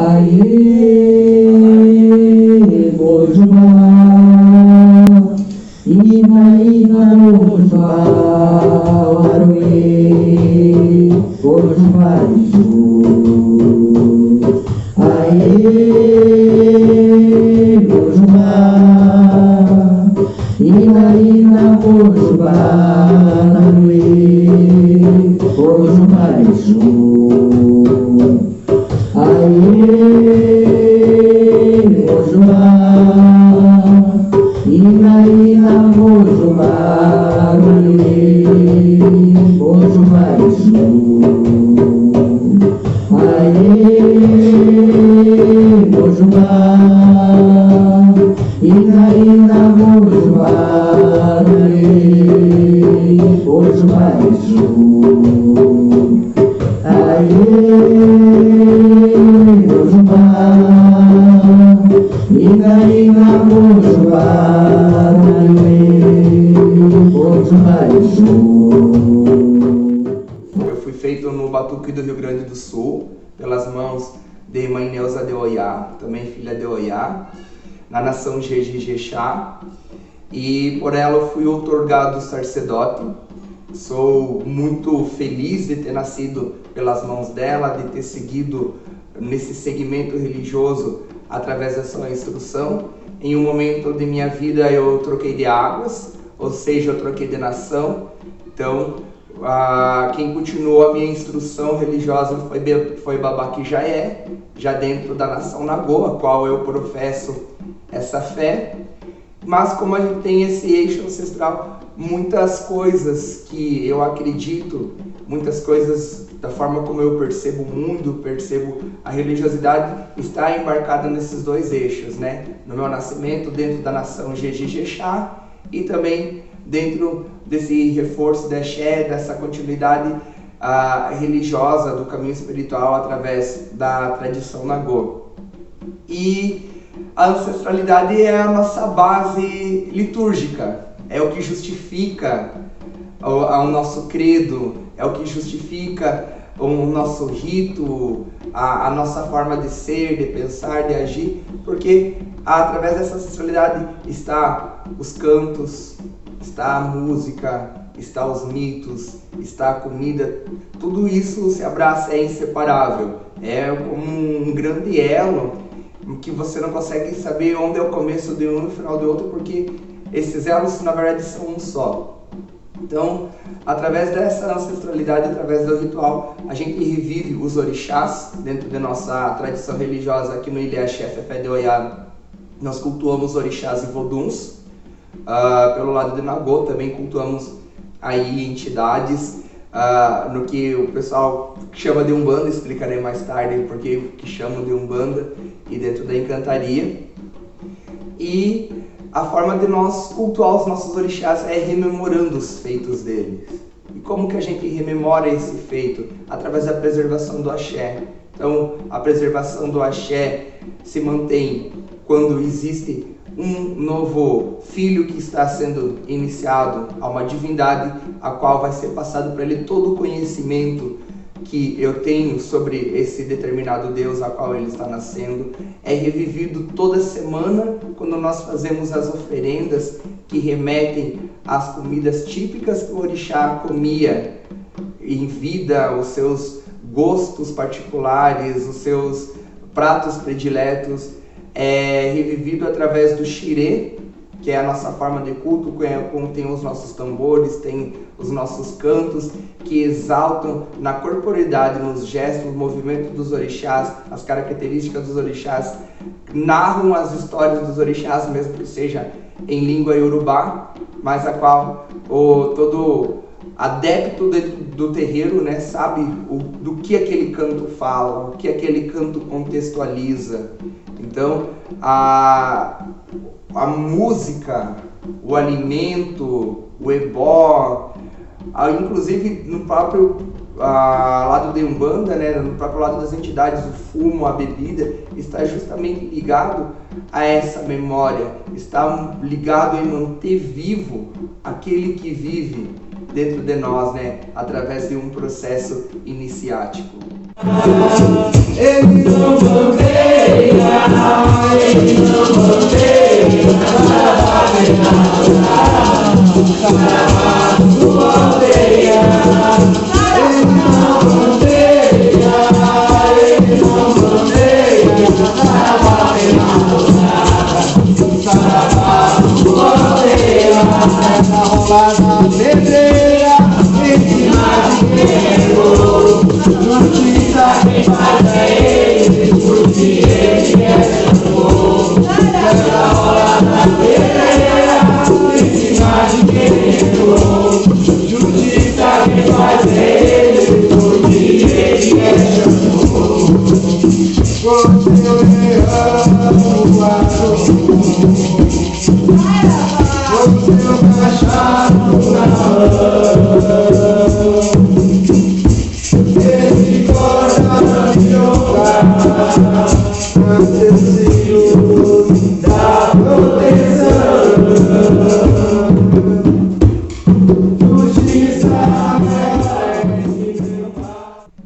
Aê, Bojubá, Ina Bojubá, Aruê, Bojubá, Aê, Bojubá, Ina Bojubá, Aruê, Bojubá, Aê, Bojubá, Ina Bojubá, Aruê, Bojubá, Aê, Bojubá, Ina Bojubá, Aruê, Bojubá, Aê, Bojubá, Ina Bojubá, Aruê, Bojubá. Eu fui feito no Batuque do Rio Grande do Sul, pelas mãos de Mãe Neuza de Oiá, também filha de Oiá, na nação Jejijexá, e por ela eu fui outorgado sacerdote. Sou muito feliz de ter nascido pelas mãos dela, de ter seguido nesse segmento religioso através da sua instrução. Em um momento de minha vida eu troquei de águas, ou seja, eu troquei de nação. Então, quem continuou a minha instrução religiosa foi Babá Kijaé, já dentro da nação Nagô, a qual eu professo essa fé. Mas como a gente tem esse eixo ancestral, muitas coisas que eu acredito, muitas coisas da forma como eu percebo o mundo, percebo a religiosidade, está embarcada nesses dois eixos, né? No meu nascimento, dentro da nação Jejijexá, e também dentro desse reforço da axé, dessa continuidade religiosa do caminho espiritual através da tradição Nagô. E a ancestralidade é a nossa base litúrgica, é o que justifica o nosso credo, é o que justifica o nosso rito, a nossa forma de ser, de pensar, de agir, porque através dessa ancestralidade está os cantos, está a música, está os mitos, está a comida, tudo isso se abraça, é inseparável, é como um grande elo que você não consegue saber onde é o começo de um e o final do outro, porque esses elos na verdade são um só. Então, através dessa ancestralidade, através do ritual, a gente revive os orixás dentro da nossa tradição religiosa. Aqui no Ilha Axé Fé de Oiá, nós cultuamos orixás e voduns. Pelo lado de Nagô também cultuamos aí entidades, no que o pessoal chama de Umbanda, explicarei mais tarde porque que chamam de Umbanda, e dentro da encantaria. E a forma de nós cultuar os nossos orixás é rememorando os feitos deles. E como que a gente rememora esse feito? Através da preservação do axé. Então, a preservação do axé se mantém quando existe um novo filho que está sendo iniciado a uma divindade, a qual vai ser passado para ele todo o conhecimento que eu tenho sobre esse determinado Deus a qual ele está nascendo. É revivido toda semana quando nós fazemos as oferendas que remetem às comidas típicas que o orixá comia em vida, os seus gostos particulares, os seus pratos prediletos. É revivido através do xirê, que é a nossa forma de culto, como tem os nossos tambores, tem os nossos cantos, que exaltam na corporeidade, nos gestos, no movimento dos orixás, as características dos orixás, narram as histórias dos orixás, mesmo que seja em língua iorubá, mas a qual todo adepto do terreiro, né, sabe do que aquele canto fala, o que aquele canto contextualiza. Então, a música, o alimento, o ebó, inclusive no próprio lado de Umbanda, né, no próprio lado das entidades, o fumo, a bebida, está justamente ligado a essa memória, está ligado em manter vivo aquele que vive dentro de nós, né, através de um processo iniciático. Eles não vão ver.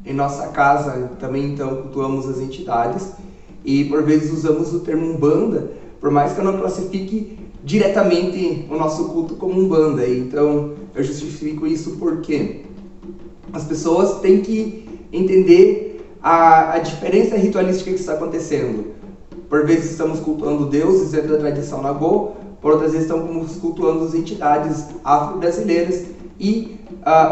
Em nossa casa também então cultuamos as entidades e por vezes usamos o termo umbanda, por mais que eu não classifique diretamente o nosso culto como umbanda. Então eu justifico isso porque as pessoas têm que entender a diferença ritualística que está acontecendo. Por vezes estamos cultuando deuses dentro da tradição Nagô, por outras vezes estamos cultuando as entidades afro-brasileiras e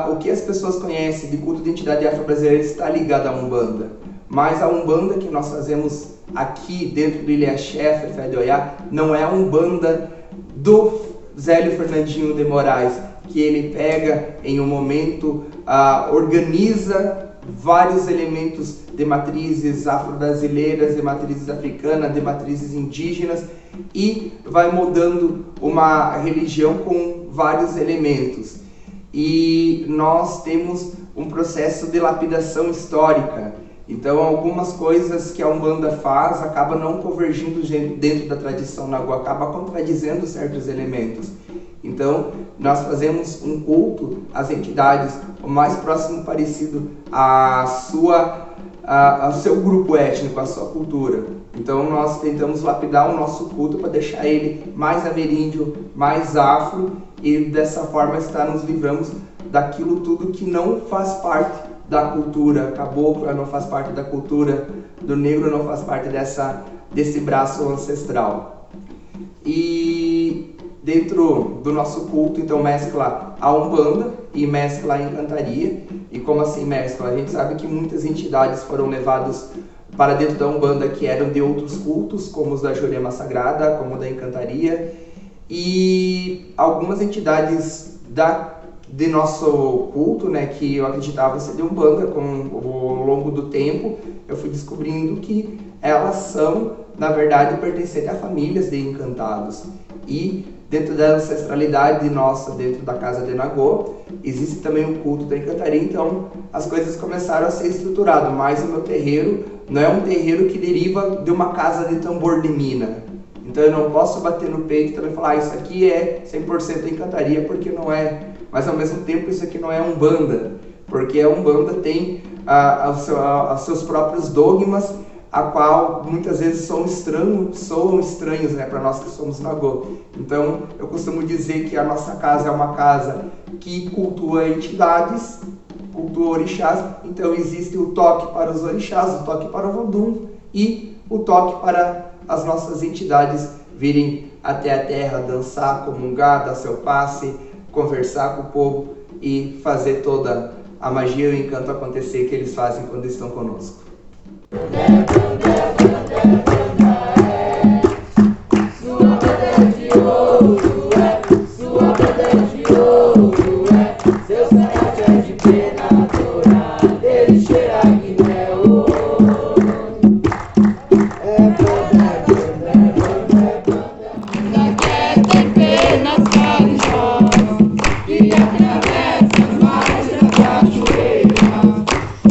o que as pessoas conhecem de culto de entidade afro-brasileira está ligado à Umbanda. Mas a Umbanda que nós fazemos aqui dentro do Ilha Chefe, Fé de Oiá, não é a Umbanda do Zélio Fernandinho de Moraes, que ele pega em um momento, organiza vários elementos de matrizes afro-brasileiras, de matrizes africanas, de matrizes indígenas e vai moldando uma religião com vários elementos. E nós temos um processo de lapidação histórica. Então algumas coisas que a Umbanda faz acabam não convergindo dentro da tradição Nagô, acaba contradizendo certos elementos. Então nós fazemos um culto às entidades o mais próximo parecido ao seu grupo étnico, à sua cultura. Então nós tentamos lapidar o nosso culto para deixar ele mais ameríndio, mais afro e dessa forma nos livramos daquilo tudo que não faz parte da cultura cabocla, não faz parte da cultura do negro, não faz parte desse braço ancestral. E dentro do nosso culto, então, mescla a Umbanda e mescla a encantaria. E como assim mescla? A gente sabe que muitas entidades foram levadas para dentro da Umbanda que eram de outros cultos, como os da Jurema Sagrada, como da encantaria. E algumas entidades de nosso culto, né, que eu acreditava ser de Umbanda, ao longo do tempo, eu fui descobrindo que elas são, na verdade, pertencentes a famílias de encantados. E dentro da ancestralidade nossa, dentro da casa de Nagô, existe também o culto da encantaria, então as coisas começaram a ser estruturadas, mas o meu terreiro não é um terreiro que deriva de uma casa de tambor de mina. Então eu não posso bater no peito e também falar, isso aqui é 100% encantaria, porque não é. Mas ao mesmo tempo isso aqui não é Umbanda, porque a Umbanda tem os seus próprios dogmas, a qual muitas vezes soam estranhos, né, para nós que somos Nagô. Então eu costumo dizer que a nossa casa é uma casa que cultua entidades, cultua orixás, então existe o toque para os orixás, o toque para o Vodum e o toque para as nossas entidades virem até a terra, dançar, comungar, dar seu passe, conversar com o povo e fazer toda a magia e o encanto acontecer que eles fazem quando estão conosco.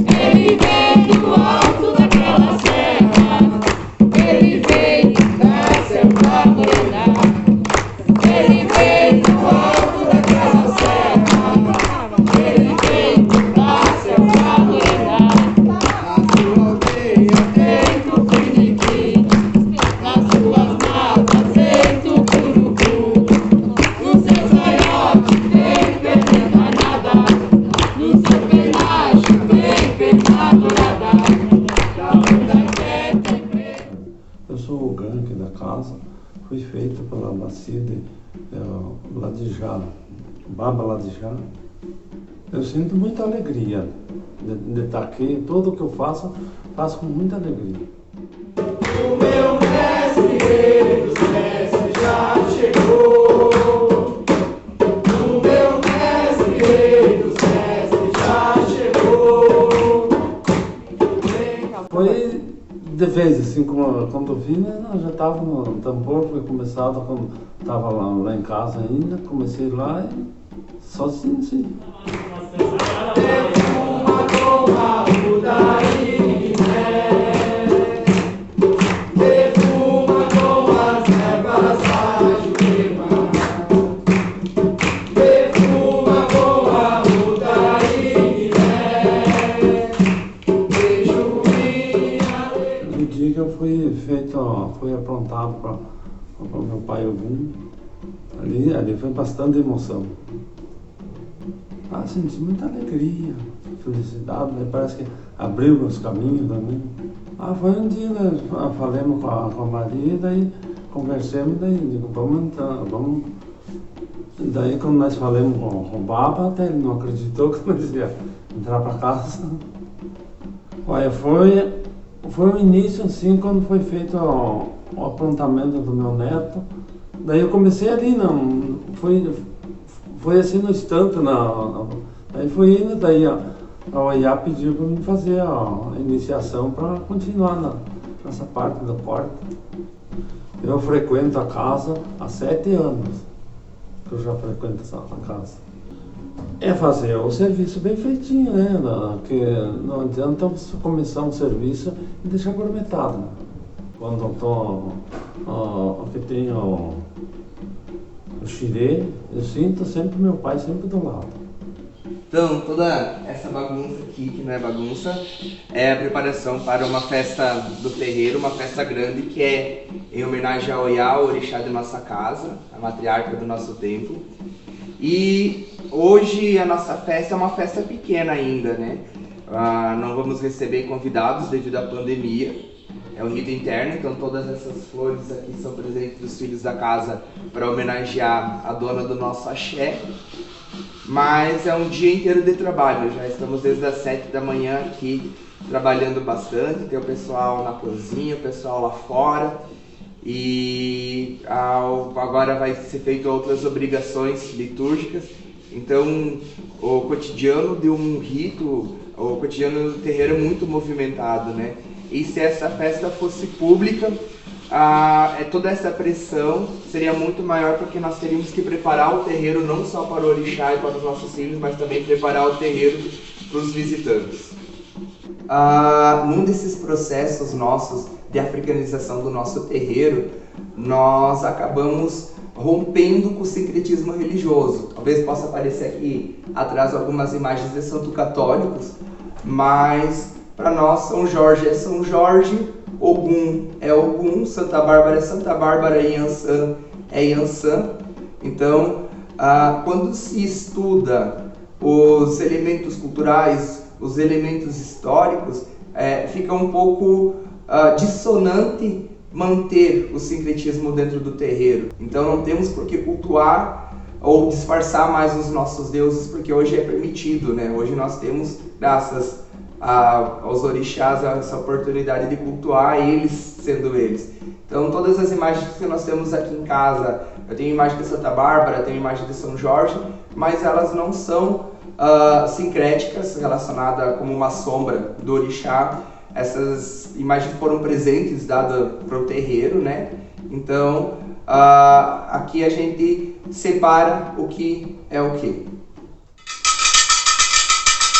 Ele vem do alto daquela serra. da casa foi feita pela bacia de Ladijá, Baba Ladijá. Eu sinto muita alegria de estar aqui. Tudo que eu faço com muita alegria. O meu mestre, rei dos mestres, já chegou. O meu mestre, rei dos mestres, já chegou. Foi de vez, assim, quando eu vim, né, já estava no tambor, foi começado quando estava lá em casa ainda, comecei lá e sozinho, assim. Uma goma mudaí, perfuma com as ervas da Jurema, perfuma com a mudaí, No dia que eu fui feito, fui aprontado para meu pai Ogum, ali foi bastante emoção. Senti muita alegria, felicidade, né? Parece que abriu meus caminhos também. Foi um dia, né? Falamos com a Maria, daí conversamos, daí digo, vamos entrar, vamos. Daí quando nós falamos com o Baba, até ele não acreditou que nós ia entrar para casa. Olha, foi o início assim, quando foi feito o aprontamento do meu neto. Daí eu comecei ali, não, foi assim no instante, daí foi indo, daí a Oiá pediu para mim fazer a iniciação para continuar nessa parte do quarto. Eu frequento a casa há 7 anos, que eu já frequento a casa. É fazer o serviço bem feitinho, né? Que não adianta começar um serviço e deixar gourmetado. Né? Quando eu tô, que tem o xirê, eu sinto sempre meu pai sempre do lado. Então, toda essa bagunça aqui, que não é bagunça, é a preparação para uma festa do terreiro, uma festa grande que é em homenagem a Oiá, o orixá de nossa casa, a matriarca do nosso templo. E hoje a nossa festa é uma festa pequena ainda, né? Não vamos receber convidados devido à pandemia. É um rito interno, então todas essas flores aqui são presentes dos filhos da casa para homenagear a dona do nosso axé. Mas é um dia inteiro de trabalho, já estamos desde as 7 da manhã aqui trabalhando bastante, tem o pessoal na cozinha, o pessoal lá fora. E agora vai ser feito outras obrigações litúrgicas. Então o cotidiano de um rito, o cotidiano do terreiro é muito movimentado, né? E se essa festa fosse pública, toda essa pressão seria muito maior, porque nós teríamos que preparar o terreiro não só para o orixá e para os nossos filhos, mas também preparar o terreiro para os visitantes. Num desses processos nossos de africanização do nosso terreiro, nós acabamos rompendo com o sincretismo religioso. Talvez possa aparecer aqui atrás algumas imagens de santo católicos, mas para nós São Jorge é São Jorge, Ogum é Ogum, Santa Bárbara é Santa Bárbara, Yansan é Yansan. Então, quando se estuda os elementos culturais, os elementos históricos, fica um pouco dissonante manter o sincretismo dentro do terreiro. Então não temos por que cultuar ou disfarçar mais os nossos deuses, porque hoje é permitido, né? Hoje nós temos, graças aos orixás, essa oportunidade de cultuar eles sendo eles. Então todas as imagens que nós temos aqui em casa, eu tenho imagem de Santa Bárbara, tenho imagem de São Jorge, mas elas não são sincréticas, relacionadas como uma sombra do orixá. Essas imagens foram presentes dadas para o terreiro, né? Então aqui a gente separa o que é o que.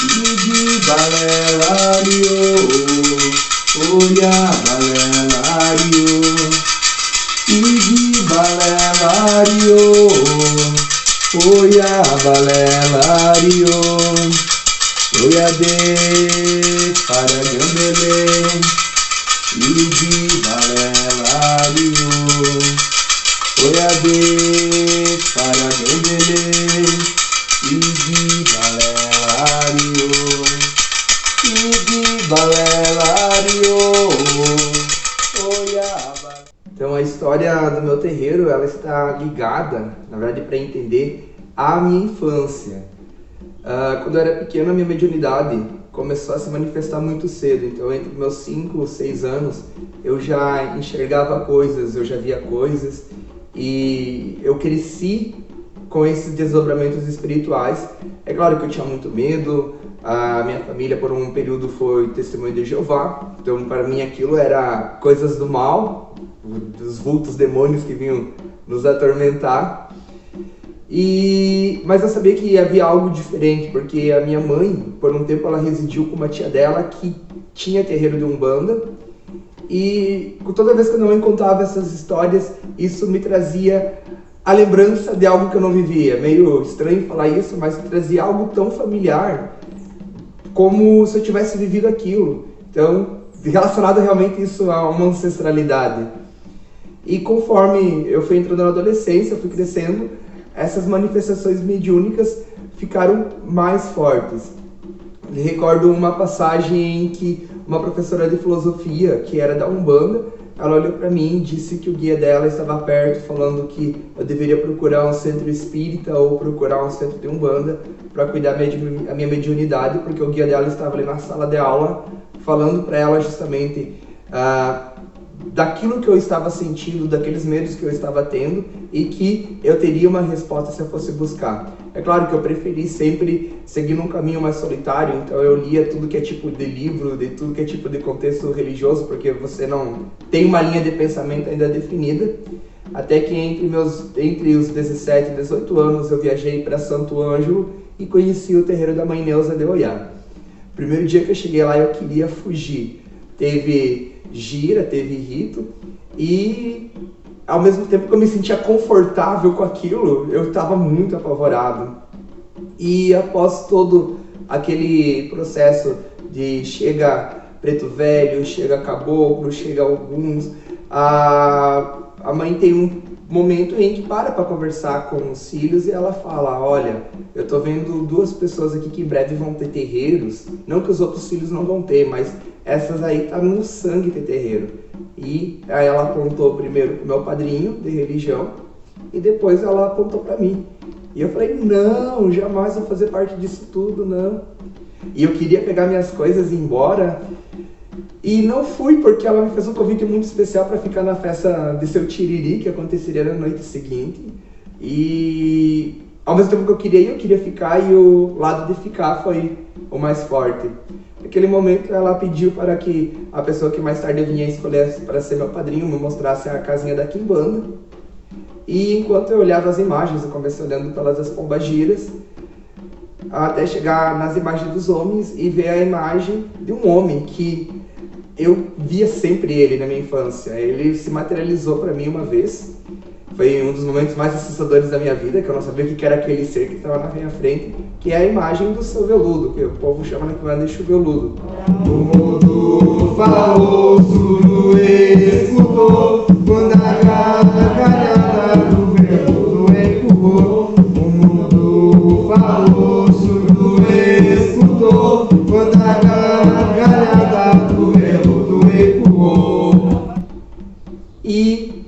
Igi balelario, oia balelario. Igi balelario, oia balelario. Oia de para gambele. Igi balelario, oia de para gambele. Igi balelario, Igi balelario, oia balelario. Então é isso história do meu terreiro, ela está ligada, na verdade, para entender a minha infância. Quando eu era pequeno, a minha mediunidade começou a se manifestar muito cedo. Então, entre meus 5, 6 anos, eu já enxergava coisas, eu já via coisas. E eu cresci com esses desdobramentos espirituais. É claro que eu tinha muito medo. A minha família, por um período, foi testemunho de Jeová. Então, para mim, aquilo era coisas do mal, dos vultos demônios que vinham nos atormentar. Mas eu sabia que havia algo diferente, porque a minha mãe, por um tempo, ela residiu com uma tia dela que tinha terreiro de Umbanda. E toda vez que eu não contava essas histórias, isso me trazia a lembrança de algo que eu não vivia. Meio estranho falar isso, mas trazia algo tão familiar, como se eu tivesse vivido aquilo. Então, relacionado realmente isso a uma ancestralidade. E conforme eu fui entrando na adolescência, eu fui crescendo, essas manifestações mediúnicas ficaram mais fortes. Eu recordo uma passagem em que uma professora de filosofia, que era da Umbanda, ela olhou para mim e disse que o guia dela estava perto, falando que eu deveria procurar um centro espírita ou procurar um centro de Umbanda para cuidar a minha mediunidade, porque o guia dela estava ali na sala de aula, falando para ela justamente daquilo que eu estava sentindo, daqueles medos que eu estava tendo, e que eu teria uma resposta se eu fosse buscar. É claro que eu preferi sempre seguir num caminho mais solitário, então eu lia tudo que é tipo de livro, de tudo que é tipo de contexto religioso, porque você não tem uma linha de pensamento ainda definida. Até que entre os 17 e 18 anos eu viajei para Santo Ângelo e conheci o terreiro da Mãe Neuza de Oiá. Primeiro dia que eu cheguei lá eu queria fugir. Teve gira, teve rito, e ao mesmo tempo que eu me sentia confortável com aquilo, eu estava muito apavorado. E após todo aquele processo de chega preto velho, chega caboclo, chega alguns, a mãe tem um momento em que para conversar com os filhos e ela fala: olha, eu tô vendo 2 pessoas aqui que em breve vão ter terreiros, não que os outros filhos não vão ter, mas essas aí tá no sangue ter terreiro. E aí ela apontou primeiro pro meu padrinho de religião e depois ela apontou para mim. E eu falei: não, jamais vou fazer parte disso tudo, não. E eu queria pegar minhas coisas e ir embora. E não fui, porque ela me fez um convite muito especial para ficar na festa de seu Tiriri, que aconteceria na noite seguinte. E ao mesmo tempo que eu queria ir, eu queria ficar, e o lado de ficar foi o mais forte. Naquele momento ela pediu para que a pessoa que mais tarde eu vinha escolher para ser meu padrinho me mostrasse a casinha da Quimbanda. E enquanto eu olhava as imagens, eu comecei olhando pelas pombagiras, até chegar nas imagens dos homens e ver a imagem de um homem que eu via sempre ele na minha infância. Ele se materializou para mim uma vez. Foi um dos momentos mais assustadores da minha vida, que eu não sabia o que era aquele ser que estava na minha frente, que é a imagem do seu veludo, que o povo chama na Quimbanda de veludo. O mundo falou, surdo escutou, quando a gargalhada do veludo empurrou. O mundo falou, surdo escutou, quando a gargalhada do veludo empurrou. E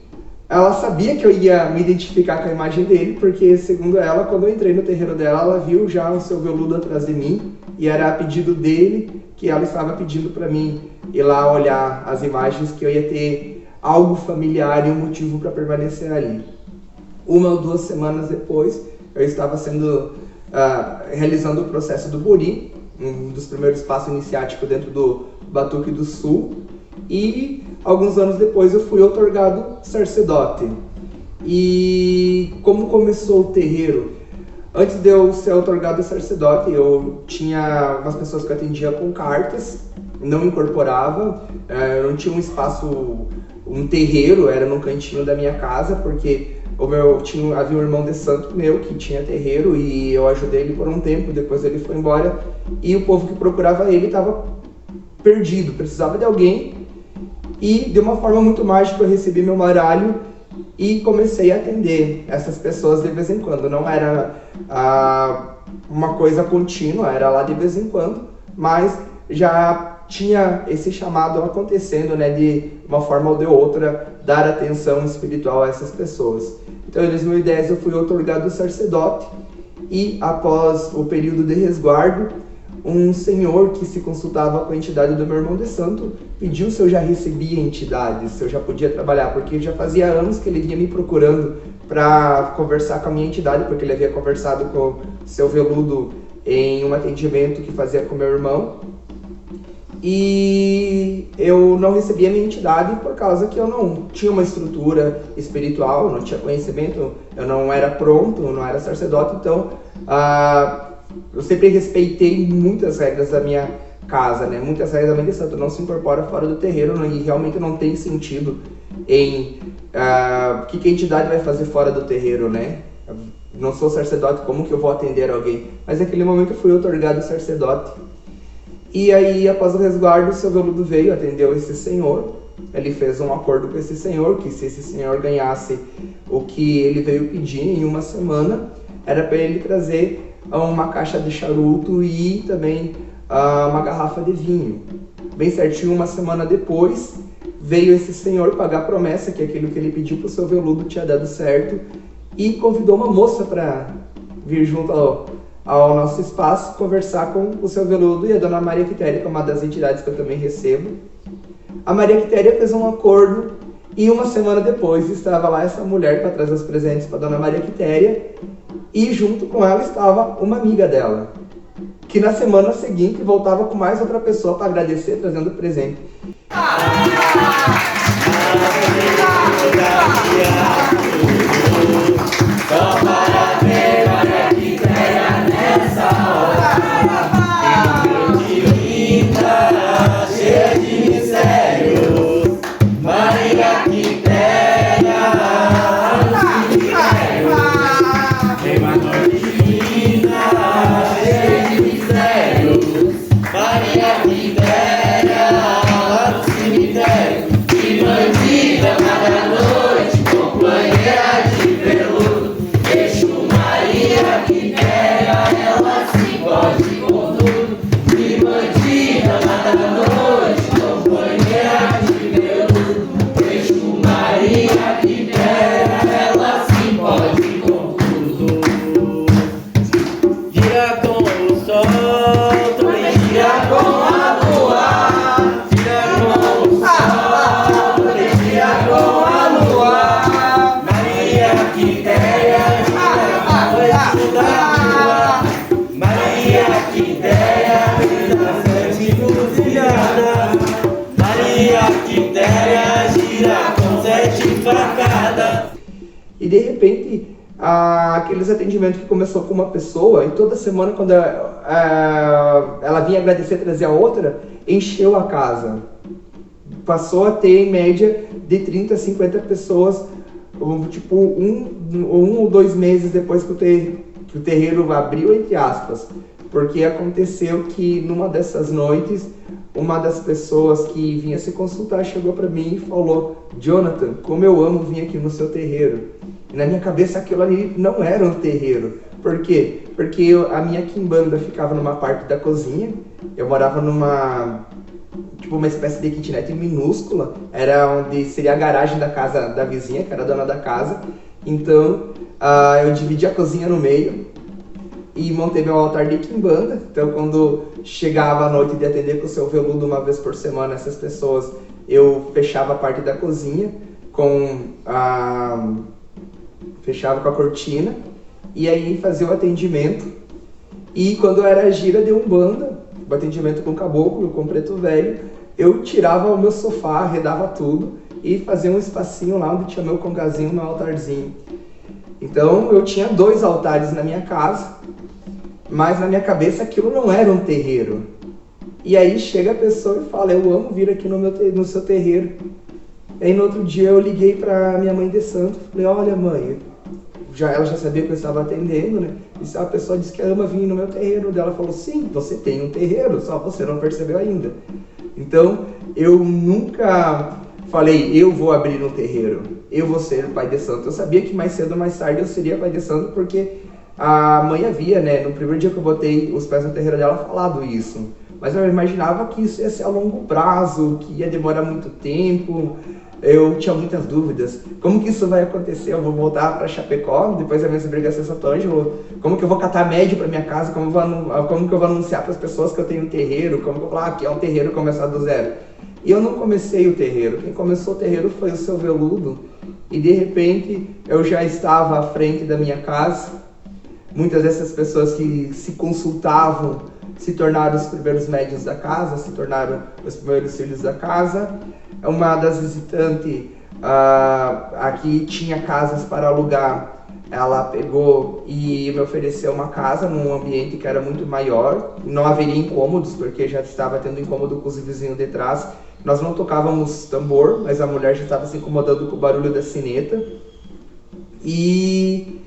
ela sabia que eu ia me identificar com a imagem dele, porque, segundo ela, quando eu entrei no terreiro dela, ela viu já o seu veludo atrás de mim, e era a pedido dele que ela estava pedindo para mim ir lá olhar as imagens, que eu ia ter algo familiar e um motivo para permanecer ali. 1 ou 2 semanas depois, eu estava realizando o processo do Bori, um dos primeiros passos iniciáticos dentro do Batuque do Sul, e alguns anos depois eu fui outorgado sacerdote. E como começou o terreiro? Antes de eu ser outorgado sacerdote, eu tinha umas pessoas que eu atendia com cartas, não incorporava, eu não tinha um espaço, um terreiro, era num cantinho da minha casa, porque havia um irmão de santo meu que tinha terreiro e eu ajudei ele por um tempo, depois ele foi embora, e o povo que procurava ele estava perdido, precisava de alguém. E de uma forma muito mágica eu recebi meu baralho e comecei a atender essas pessoas de vez em quando. Não era uma coisa contínua, era lá de vez em quando, mas já tinha esse chamado acontecendo, né, de uma forma ou de outra, dar atenção espiritual a essas pessoas. Então, em 2010 eu fui outorgado sacerdote e, após o período de resguardo, um senhor que se consultava com a entidade do meu irmão de santo pediu se eu já recebia entidades, se eu já podia trabalhar, porque já fazia anos que ele vinha me procurando para conversar com a minha entidade, porque ele havia conversado com o seu Veludo em um atendimento que fazia com meu irmão. E eu não recebia minha entidade por causa que eu não tinha uma estrutura espiritual, não tinha conhecimento, eu não era pronto, não era sacerdote, então eu sempre respeitei muitas regras da minha casa, né? Muitas regras da mãe de santo, não se incorpora fora do terreiro, né? E realmente não tem sentido em o que a entidade vai fazer fora do terreiro, né? Eu não sou sacerdote, como que eu vou atender alguém? Mas naquele momento eu fui outorgado sacerdote. E aí, após o resguardo, o seu Veludo veio, atendeu esse senhor. Ele fez um acordo com esse senhor, que se esse senhor ganhasse o que ele veio pedir em uma semana, era para ele trazer uma caixa de charuto e também uma garrafa de vinho. Bem certinho, uma semana depois, veio esse senhor pagar a promessa que aquilo que ele pediu para o seu Veludo tinha dado certo e convidou uma moça para vir junto ao nosso espaço, conversar com o seu Veludo e a Dona Maria Quitéria, que é uma das entidades que eu também recebo. A Maria Quitéria fez um acordo e uma semana depois estava lá essa mulher para trazer os presentes para Dona Maria Quitéria e junto com ela estava uma amiga dela, que na semana seguinte voltava com mais outra pessoa para agradecer, trazendo presente. E de repente, aqueles atendimentos que começou com uma pessoa e toda semana quando ela vinha agradecer, trazer a outra, encheu a casa. Passou a ter em média de 30 a 50 pessoas, tipo um ou 2 meses depois que o terreiro abriu, entre aspas. Porque aconteceu que numa dessas noites, uma das pessoas que vinha se consultar chegou para mim e falou: Jonathan, como eu amo vir aqui no seu terreiro. E na minha cabeça aquilo ali não era um terreiro. Por quê? Porque a minha quimbanda ficava numa parte da cozinha, eu morava numa espécie de kitnet minúscula, era onde seria a garagem da casa da vizinha, que era a dona da casa. Então eu dividi a cozinha no meio e montei meu altar de quimbanda. Então quando chegava a noite de atender com o seu Veludo uma vez por semana essas pessoas, eu fechava a parte da cozinha fechava com a cortina e aí fazia o atendimento. E quando era gira de umbanda, o atendimento com caboclo, com preto velho, eu tirava o meu sofá, arredava tudo e fazia um espacinho lá onde tinha meu congazinho, meu altarzinho. Então eu tinha 2 altares na minha casa, mas na minha cabeça aquilo não era um terreiro. E aí chega a pessoa e fala: eu amo vir aqui no seu terreiro. E aí no outro dia eu liguei para minha mãe de santo, falei: olha mãe, ela já sabia que eu estava atendendo, né? E a pessoa disse que ama vir no meu terreiro. Ela falou: sim, você tem um terreiro, só você não percebeu ainda. Então eu nunca falei: eu vou abrir um terreiro, eu vou ser pai de santo. Eu sabia que mais cedo ou mais tarde eu seria pai de santo, porque a mãe havia, né, no primeiro dia que eu botei os pés no terreiro dela, falado isso. mas eu imaginava que isso ia ser a longo prazo, que ia demorar muito tempo. Eu tinha muitas dúvidas. Como que isso vai acontecer? Eu vou voltar para Chapecó, depois da minha obrigação em Santo Ângelo. Como que eu vou catar médio para minha casa? Como que eu vou anunciar para as pessoas que eu tenho um terreiro? Como que eu vou falar que é um terreiro, começar do zero? E eu não comecei o terreiro. Quem começou o terreiro foi o seu Veludo. E de repente eu já estava à frente da minha casa. Muitas dessas pessoas que se consultavam se tornaram os primeiros médiuns da casa, se tornaram os primeiros filhos da casa. Uma das visitantes aqui tinha casas para alugar, ela pegou e me ofereceu uma casa num ambiente que era muito maior, não haveria incômodos, porque já estava tendo incômodo com os vizinhos de trás. Nós não tocávamos tambor, mas a mulher já estava se incomodando com o barulho da sineta. E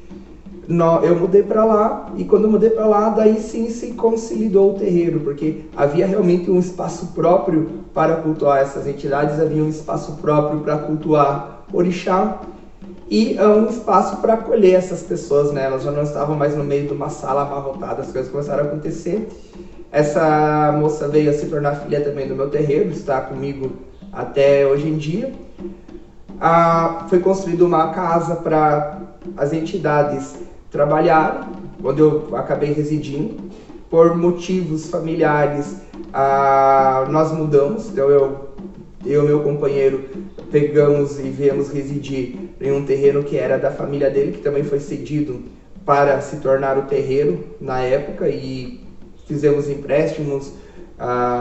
eu mudei para lá, e quando eu mudei para lá, daí sim se consolidou o terreiro, porque havia realmente um espaço próprio para cultuar essas entidades, havia um espaço próprio para cultuar orixá, e um espaço para acolher essas pessoas, né? Elas já não estavam mais no meio de uma sala amarrotada, as coisas começaram a acontecer. Essa moça veio a se tornar filha também do meu terreiro, está comigo até hoje em dia. Foi construída uma casa para as entidades trabalharem, onde eu acabei residindo. Por motivos familiares, nós mudamos, então eu e meu companheiro pegamos e viemos residir em um terreno que era da família dele, que também foi cedido para se tornar o terreiro na época, e fizemos empréstimos,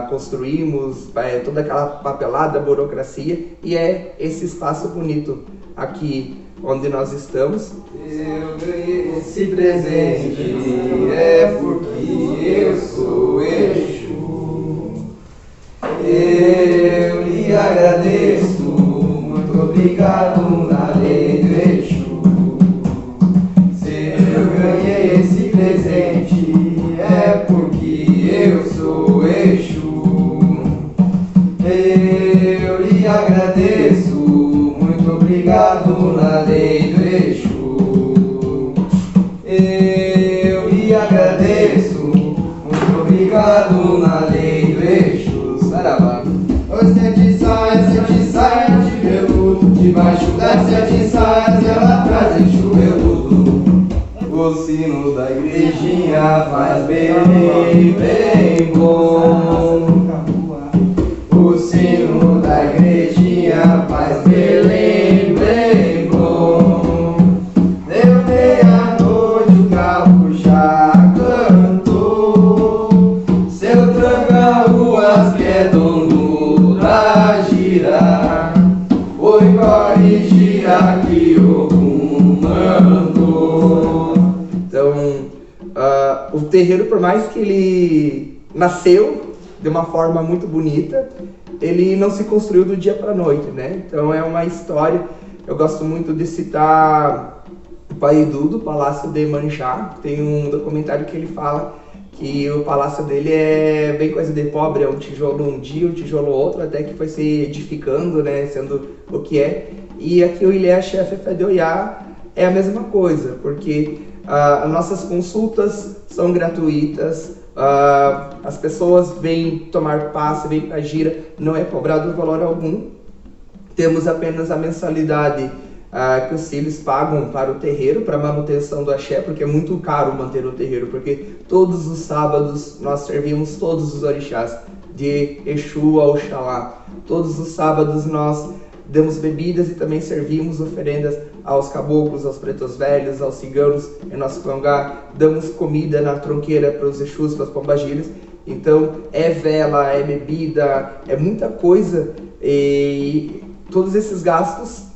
construímos toda aquela papelada, burocracia, e é esse espaço bonito aqui onde nós estamos. Eu ganhei esse presente, é porque eu sou Exu. Eu lhe agradeço, muito obrigado na lei do Exu. Se eu ganhei esse presente, é porque eu sou Exu. Eu lhe agradeço, muito obrigado na lei do Exu. Eu lhe agradeço, muito obrigado na lei do Exu. Saravá. Os sete saias de veludo, debaixo das sete saias ela traz Exu veludo. O sino da igrejinha faz bem, bem bom. O sino da igrejinha faz bem, bem bom. Deu meia-noite, o carro já cantou. Seu tranca-ruas que é dono da gira, foi corrigir aqui o mandou. Então, o terreiro, por mais que ele nasceu de uma forma muito bonita, ele não se construiu do dia para a noite, né? Então é uma história. Eu gosto muito de citar o Pai Edu do Palácio de Iemanjá. Tem um documentário que ele fala que o palácio dele é bem coisa de pobre, é um tijolo um dia, um tijolo outro, até que foi se edificando, né? Sendo o que é. E aqui o Ilhéa Chefe Fé de Oiá é a mesma coisa, porque nossas consultas são gratuitas. As pessoas vêm tomar passe, vêm para a gira, não é cobrado valor algum. Temos apenas a mensalidade que os filhos pagam para o terreiro, para a manutenção do axé, porque é muito caro manter o terreiro, porque todos os sábados nós servimos todos os orixás, de Exu ao Oxalá. Todos os sábados nós damos bebidas e também servimos oferendas aos caboclos, aos pretos velhos, aos ciganos em nosso congá. Damos comida na tronqueira para os Exus, para as pombagiras. Então é vela, é bebida, é muita coisa, e todos esses gastos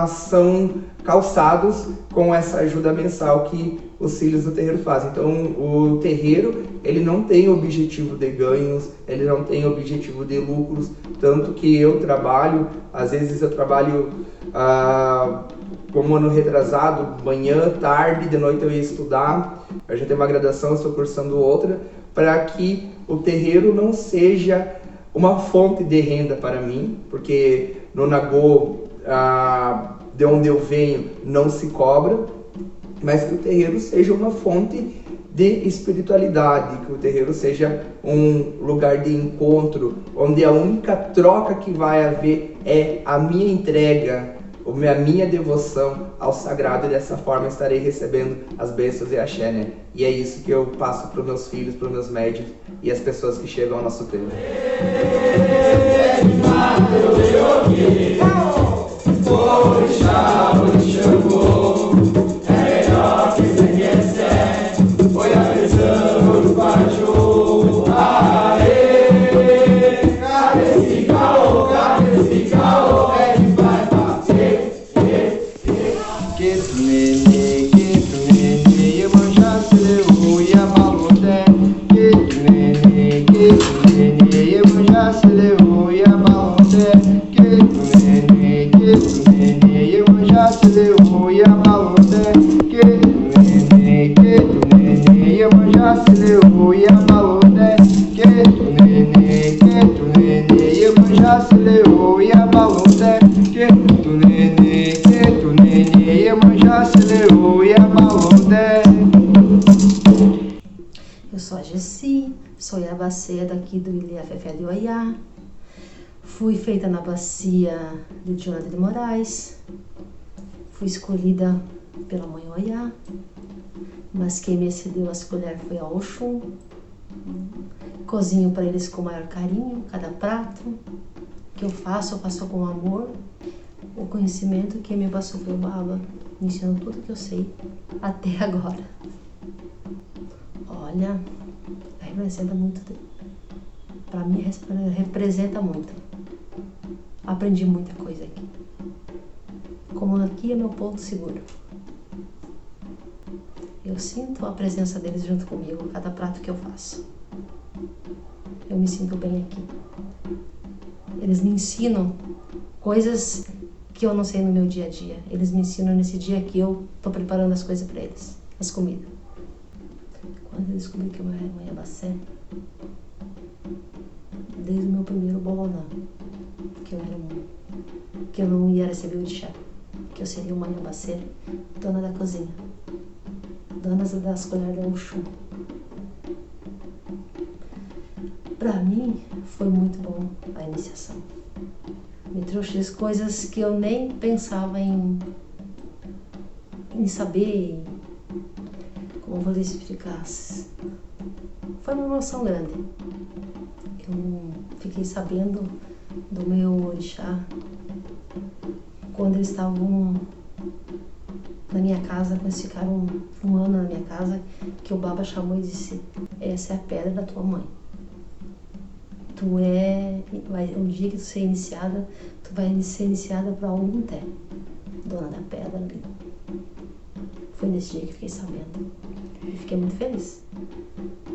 são calçados com essa ajuda mensal que os filhos do terreiro fazem. Então o terreiro, ele não tem objetivo de ganhos, ele não tem objetivo de lucros, tanto que eu trabalho, às vezes eu trabalho como ano retrasado, manhã, tarde, de noite eu ia estudar. Eu já tenho uma graduação, estou cursando outra, para que o terreiro não seja uma fonte de renda para mim, porque no Nagô, de onde eu venho, não se cobra, mas que o terreiro seja uma fonte de espiritualidade, que o terreiro seja um lugar de encontro, onde a única troca que vai haver é a minha entrega, a minha devoção ao sagrado, e dessa forma estarei recebendo as bênçãos e axé, né? E é isso que eu passo para os meus filhos, para os meus médios e as pessoas que chegam ao nosso templo. Eu sou a Gessi, sou a bacia daqui do Ilha Fefé de Oiá. Fui feita na bacia de Jonathan de Moraes. Fui escolhida pela mãe Oiá, mas quem me cedeu a escolher foi a Oxum. Cozinho para eles com o maior carinho, cada prato que eu faço com amor. O conhecimento que me passou pelo Baba, me ensinou tudo que eu sei até agora. Olha, representa muito, para mim representa muito. Aprendi muita coisa aqui. Como aqui é meu ponto seguro. Eu sinto a presença deles junto comigo, cada prato que eu faço. Eu me sinto bem aqui. Eles me ensinam coisas que eu não sei no meu dia a dia. Eles me ensinam nesse dia que eu estou preparando as coisas para eles, as comidas. Quando eu descobri que eu era mãe Abacé, desde o meu primeiro bolonã, que eu não ia receber o chá, que eu seria mãe Abacé, dona da cozinha, dona das colheres da Oxum. Para mim foi muito bom a iniciação. Me trouxe coisas que eu nem pensava em saber. Como vou explicar? Foi uma emoção grande. Eu fiquei sabendo do meu orixá quando eles estavam na minha casa, quando eles ficaram um ano na minha casa, que o Baba chamou e disse: essa é a pedra da tua mãe. Um dia que tu ser iniciada, tu vai ser iniciada para algum té, dona da pedra ali. Foi nesse dia que fiquei sabendo. E fiquei muito feliz.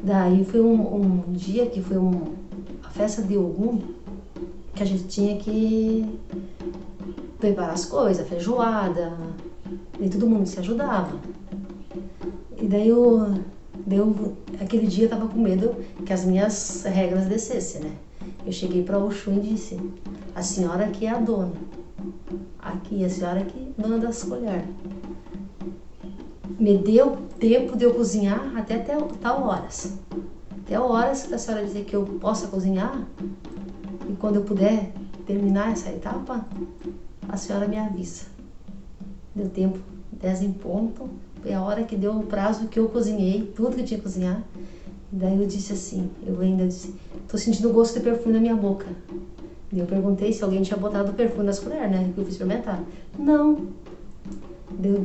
Daí foi um dia que foi a festa de Ogum, que a gente tinha que preparar as coisas, feijoada, e todo mundo se ajudava. E daí aquele dia eu tava com medo que as minhas regras descessem, né? Eu cheguei para Oxum e disse: a senhora aqui é a dona. Aqui, a senhora aqui, dona das colheres. Me deu tempo de eu cozinhar até tal horas. Até horas que a senhora dizer que eu possa cozinhar, e quando eu puder terminar essa etapa, a senhora me avisa. Deu tempo, 10 em ponto, foi a hora que deu o prazo que eu cozinhei, tudo que eu tinha que cozinhar. Daí eu disse assim, eu ainda disse: tô sentindo o gosto de perfume na minha boca. Daí eu perguntei se alguém tinha botado o perfume nas colheres, né, que eu fui experimentar. Não.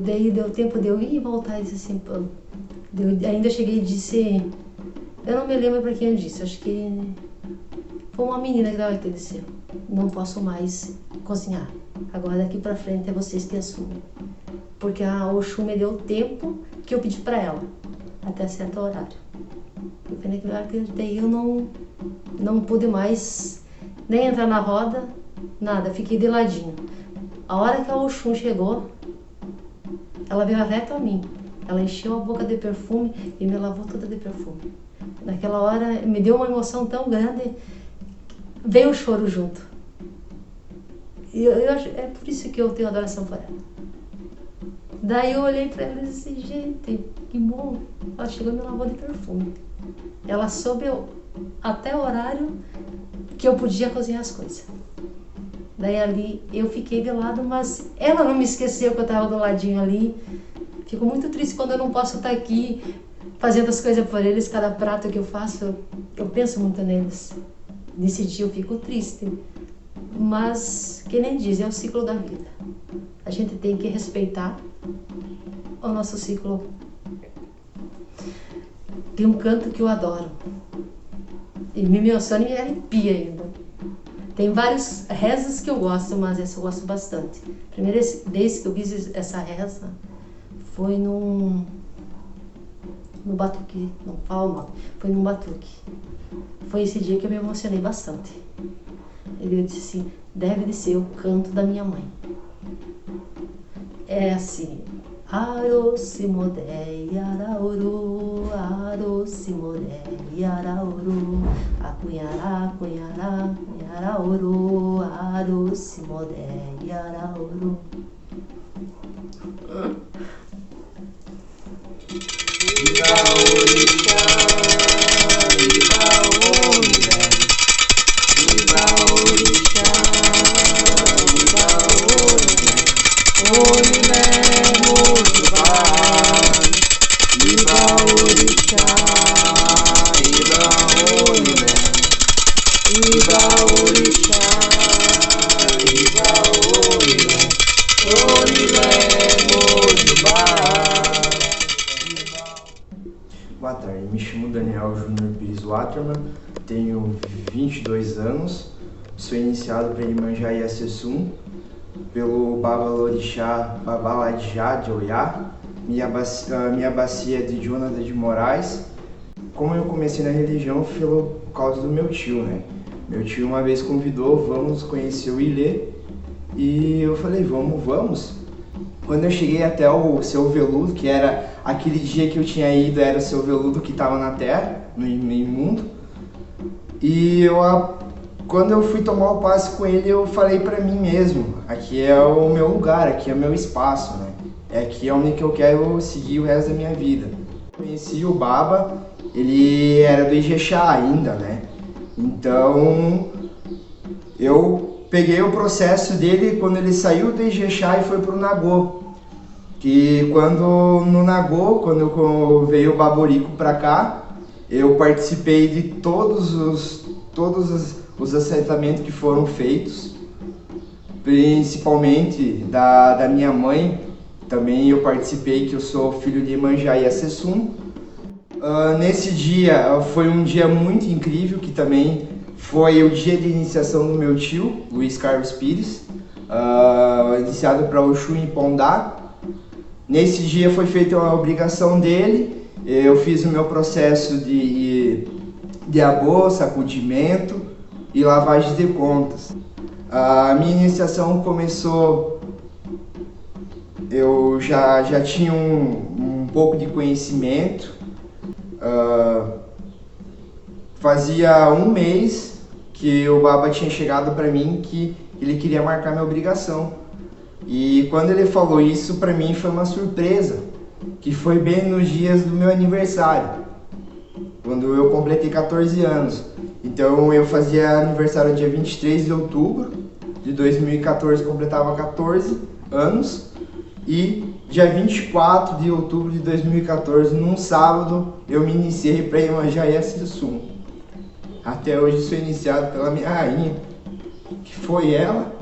Daí deu tempo de eu ir e voltar e disse assim, ainda cheguei e disse, eu não me lembro para quem eu disse, acho que foi uma menina que estava aqui, disse: não posso mais cozinhar, agora daqui para frente é vocês que assumem, porque a Oxum me deu o tempo que eu pedi para ela, até certo horário. E foi naquele hora que daí eu não pude mais nem entrar na roda, nada, fiquei de ladinho. A hora que a Oxum chegou, ela veio reto a mim, ela encheu a boca de perfume e me lavou toda de perfume. Naquela hora me deu uma emoção tão grande, veio o choro junto. E eu acho, é por isso que eu tenho adoração por ela. Daí eu olhei pra ela e disse, gente, que bom. Ela chegou e me lavou de perfume. Ela soube até o horário que eu podia cozinhar as coisas. Daí ali eu fiquei de lado, mas ela não me esqueceu que eu estava do ladinho ali. Fico muito triste quando eu não posso estar aqui fazendo as coisas por eles. Cada prato que eu faço, eu penso muito neles. Nesse dia eu fico triste. Mas, que nem diz, é o ciclo da vida. A gente tem que respeitar o nosso ciclo. Tem um canto que eu adoro. E me emociona e me arrepia ainda. Tem vários rezas que eu gosto, mas essa eu gosto bastante. A primeira vez que eu fiz essa reza foi no batuque, não fala o nome, foi no batuque. Foi esse dia que eu me emocionei bastante. Ele disse assim, deve de ser o canto da minha mãe. É assim, Aro simodé yarauru, aro simodé yarauru, acunhará, cunhará, yarauru, aro simodé yarauru. Viva Orixá, viva Omé, viva Orixá, viva Omé, viva Orixá, viva Omé, viva Orixá, viva Omé, Boa tarde, me chamo Daniel Júnior Pires Waterman, tenho 22 anos, sou iniciado para Iemanjá e Assessum pelo Baba Lorixá Babaladjá de Oiá, minha bacia é de Jonathan de Moraes. Como eu comecei na religião foi por causa do meu tio, né? Meu tio uma vez convidou, vamos conhecer o Ilê, e eu falei, vamos. Quando eu cheguei até o Seu Veludo, que era aquele dia que eu tinha ido, era o Seu Veludo que estava na terra, no imundo. E quando eu fui tomar o passe com ele, eu falei pra mim mesmo, aqui é o meu lugar, aqui é o meu espaço, né? Aqui é onde que eu quero seguir o resto da minha vida. Conheci o Baba, ele era do Ijexá ainda, né? Então, eu peguei o processo dele quando ele saiu do Ijexá e foi pro Nagô. Que no Nagô, quando veio o Baborico pra cá, eu participei de todos os assentamentos que foram feitos, principalmente da minha mãe. Também eu participei, que eu sou filho de Iemanjá e Assessum. Nesse dia foi um dia muito incrível, que também foi o dia de iniciação do meu tio, Luiz Carlos Pires, iniciado para Oxum em Pondá. Nesse dia foi feita uma obrigação dele, eu fiz o meu processo de abô, sacudimento e lavagem de contas. A minha iniciação começou, eu já tinha um pouco de conhecimento, fazia um mês que o Baba tinha chegado para mim que ele queria marcar minha obrigação. E quando ele falou isso, para mim foi uma surpresa, que foi bem nos dias do meu aniversário, quando eu completei 14 anos. Então eu fazia aniversário dia 23 de outubro de 2014, completava 14 anos, e dia 24 de outubro de 2014, num sábado, eu me iniciei para Iemanjá e Assessum. Até hoje sou iniciado pela minha rainha, que foi ela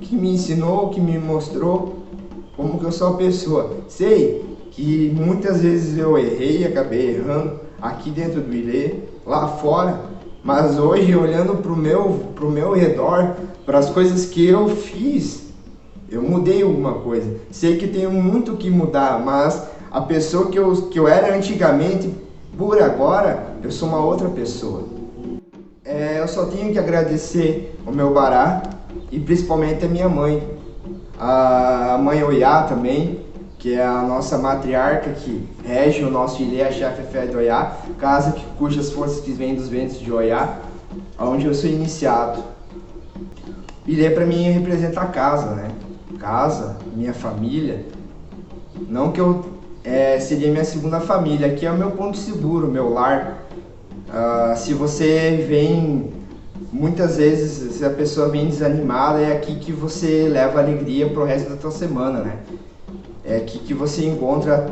que me ensinou, que me mostrou como que eu sou a pessoa. Sei que muitas vezes eu errei, acabei errando aqui dentro do Ilê, lá fora, mas hoje, olhando pro meu redor, para as coisas que eu fiz, eu mudei alguma coisa. Sei que tenho muito que mudar, mas a pessoa que eu era antigamente, por agora, eu sou uma outra pessoa. Eu só tenho que agradecer ao meu Bará e principalmente a minha mãe. A mãe Oiá também, que é a nossa matriarca que rege o nosso Ilê, a chefe fé de Oiá, casa cujas forças que vêm dos ventos de Oiá, onde eu sou iniciado. Ilê para mim representa a casa, né? Casa, minha família, Não que eu seria minha segunda família, aqui é o meu ponto seguro, meu lar. Se você vem, muitas vezes, se a pessoa vem desanimada, é aqui que você leva alegria pro resto da tua semana, né? É aqui que você encontra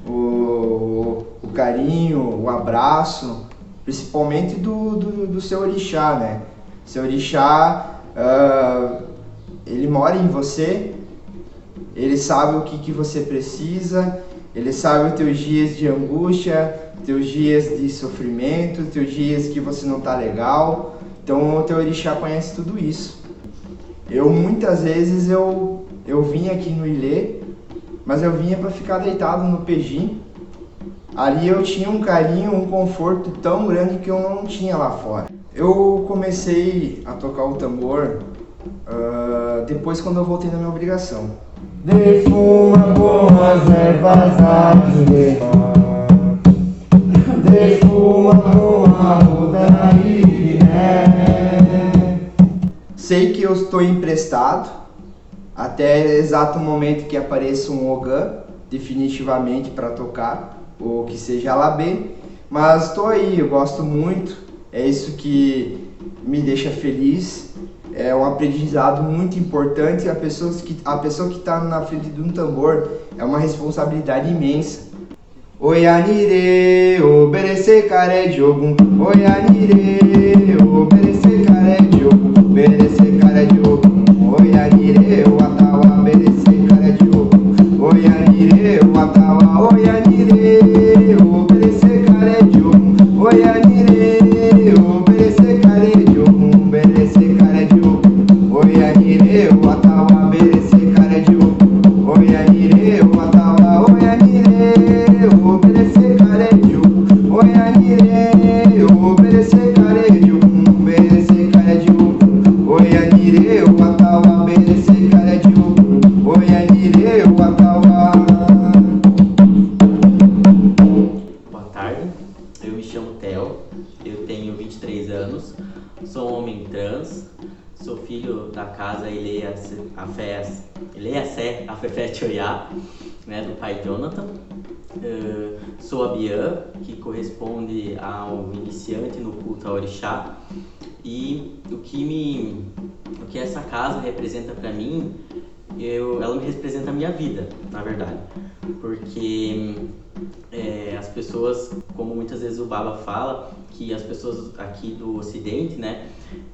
o carinho, o abraço, principalmente do seu orixá, né? Seu orixá, ele mora em você, ele sabe o que você precisa, ele sabe os teus dias de angústia, teus dias de sofrimento, teus dias que você não tá legal. Então o teu orixá conhece tudo isso. Muitas vezes eu vinha aqui no Ilê, mas eu vinha para ficar deitado no pejim. Ali eu tinha um carinho, um conforto tão grande que eu não tinha lá fora. Eu comecei a tocar o tambor depois, quando eu voltei na minha obrigação. Defuma com as ervas defuma com a ruda e Sei que eu estou emprestado até o exato momento que apareça um ogã definitivamente para tocar, ou que seja alabê, mas estou aí, eu gosto muito, é isso que me deixa feliz. É um aprendizado muito importante. A pessoa que está na frente de um tambor é uma responsabilidade imensa. Oyanire, oberece care de ogum. Oyanire, oberece care de ogum. Oberece care de ogum. Oyanire, watawa, oberece care de ogum. Oyanire, watawa, oyanire, oberece care de ogum. Oyanire, oberece care de ogum. Oberece care de ogum. Oyanire, watawa, oberece care de ogum. Oyanire, watawa, oyanire, oberece care de ogum. Oyanire, oberece care de ogum. Oberece care de ogum. Oyanire, watawa, oberece care de ogum. Oyanire, watawa. Boa tarde, eu me chamo Theo, eu tenho 23 anos, sou um homem trans, sou filho da casa Ilê Afefete Oyá, né, do pai Jonathan. Sou a Bian, que corresponde ao iniciante no culto ao orixá, e o que essa casa representa para mim, ela me representa a minha vida, na verdade, porque as pessoas, como muitas vezes o Baba fala, que as pessoas aqui do Ocidente, né,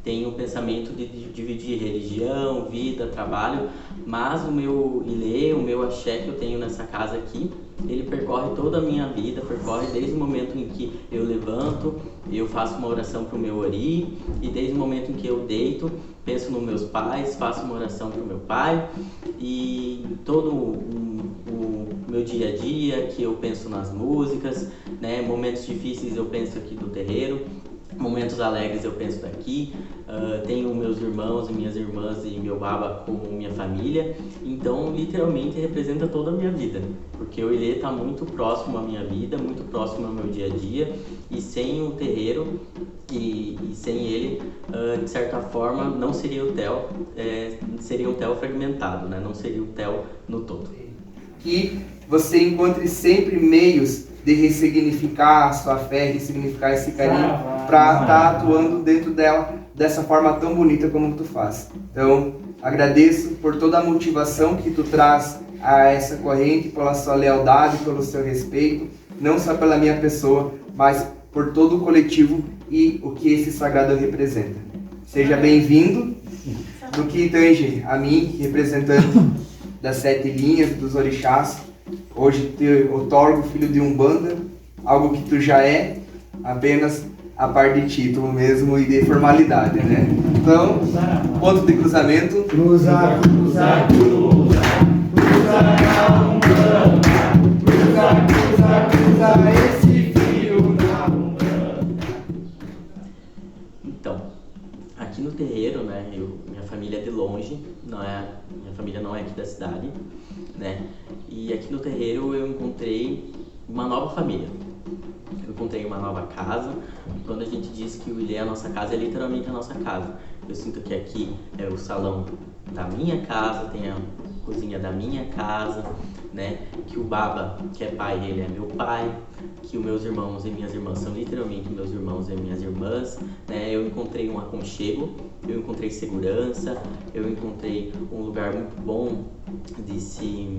têm o pensamento de dividir religião, vida, trabalho, mas o meu Ilê, o meu axé que eu tenho nessa casa aqui, ele percorre toda a minha vida, percorre desde o momento em que eu levanto, eu faço uma oração para o meu ori, e desde o momento em que eu deito, penso nos meus pais, faço uma oração para o meu pai, e todo o meu dia a dia, que eu penso nas músicas, né, momentos difíceis eu penso aqui do terreiro, momentos alegres eu penso daqui. Tenho meus irmãos e minhas irmãs e meu Baba como minha família, então literalmente representa toda a minha vida, porque o Ilê está muito próximo à minha vida, muito próximo ao meu dia a dia, e sem o terreiro e sem ele, de certa forma, não seria o Theo, seria um Theo fragmentado, né? Não seria o Theo no todo. Que você encontre sempre meios de ressignificar a sua fé, ressignificar esse carinho, para estar atuando dentro dela dessa forma tão bonita como tu faz. Então, agradeço por toda a motivação que tu traz a essa corrente, pela sua lealdade, pelo seu respeito, não só pela minha pessoa, mas por todo o coletivo e o que esse sagrado representa. Seja bem-vindo. No que tange a mim, representante das 7 linhas dos orixás, hoje te outorgo filho de Umbanda, algo que tu já é, apenas a par de título mesmo e de formalidade, né? Então, ponto de cruzamento. Cruza, cruza, cruza, cruza na Umbanda, cruza, cruza, cruza esse fio na Umbanda. Então, aqui no terreiro, né, minha família é de longe, minha família não é aqui da cidade, né? E aqui no terreiro eu encontrei uma nova família. Eu encontrei uma nova casa. Quando a gente diz que o Ilê é a nossa casa, é literalmente a nossa casa. Eu sinto que aqui é o salão da minha casa, tem cozinha da minha casa, né? Que o Baba, que é pai, ele é meu pai, que os meus irmãos e minhas irmãs são literalmente meus irmãos e minhas irmãs, né? Eu encontrei um aconchego, eu encontrei segurança, eu encontrei um lugar muito bom de se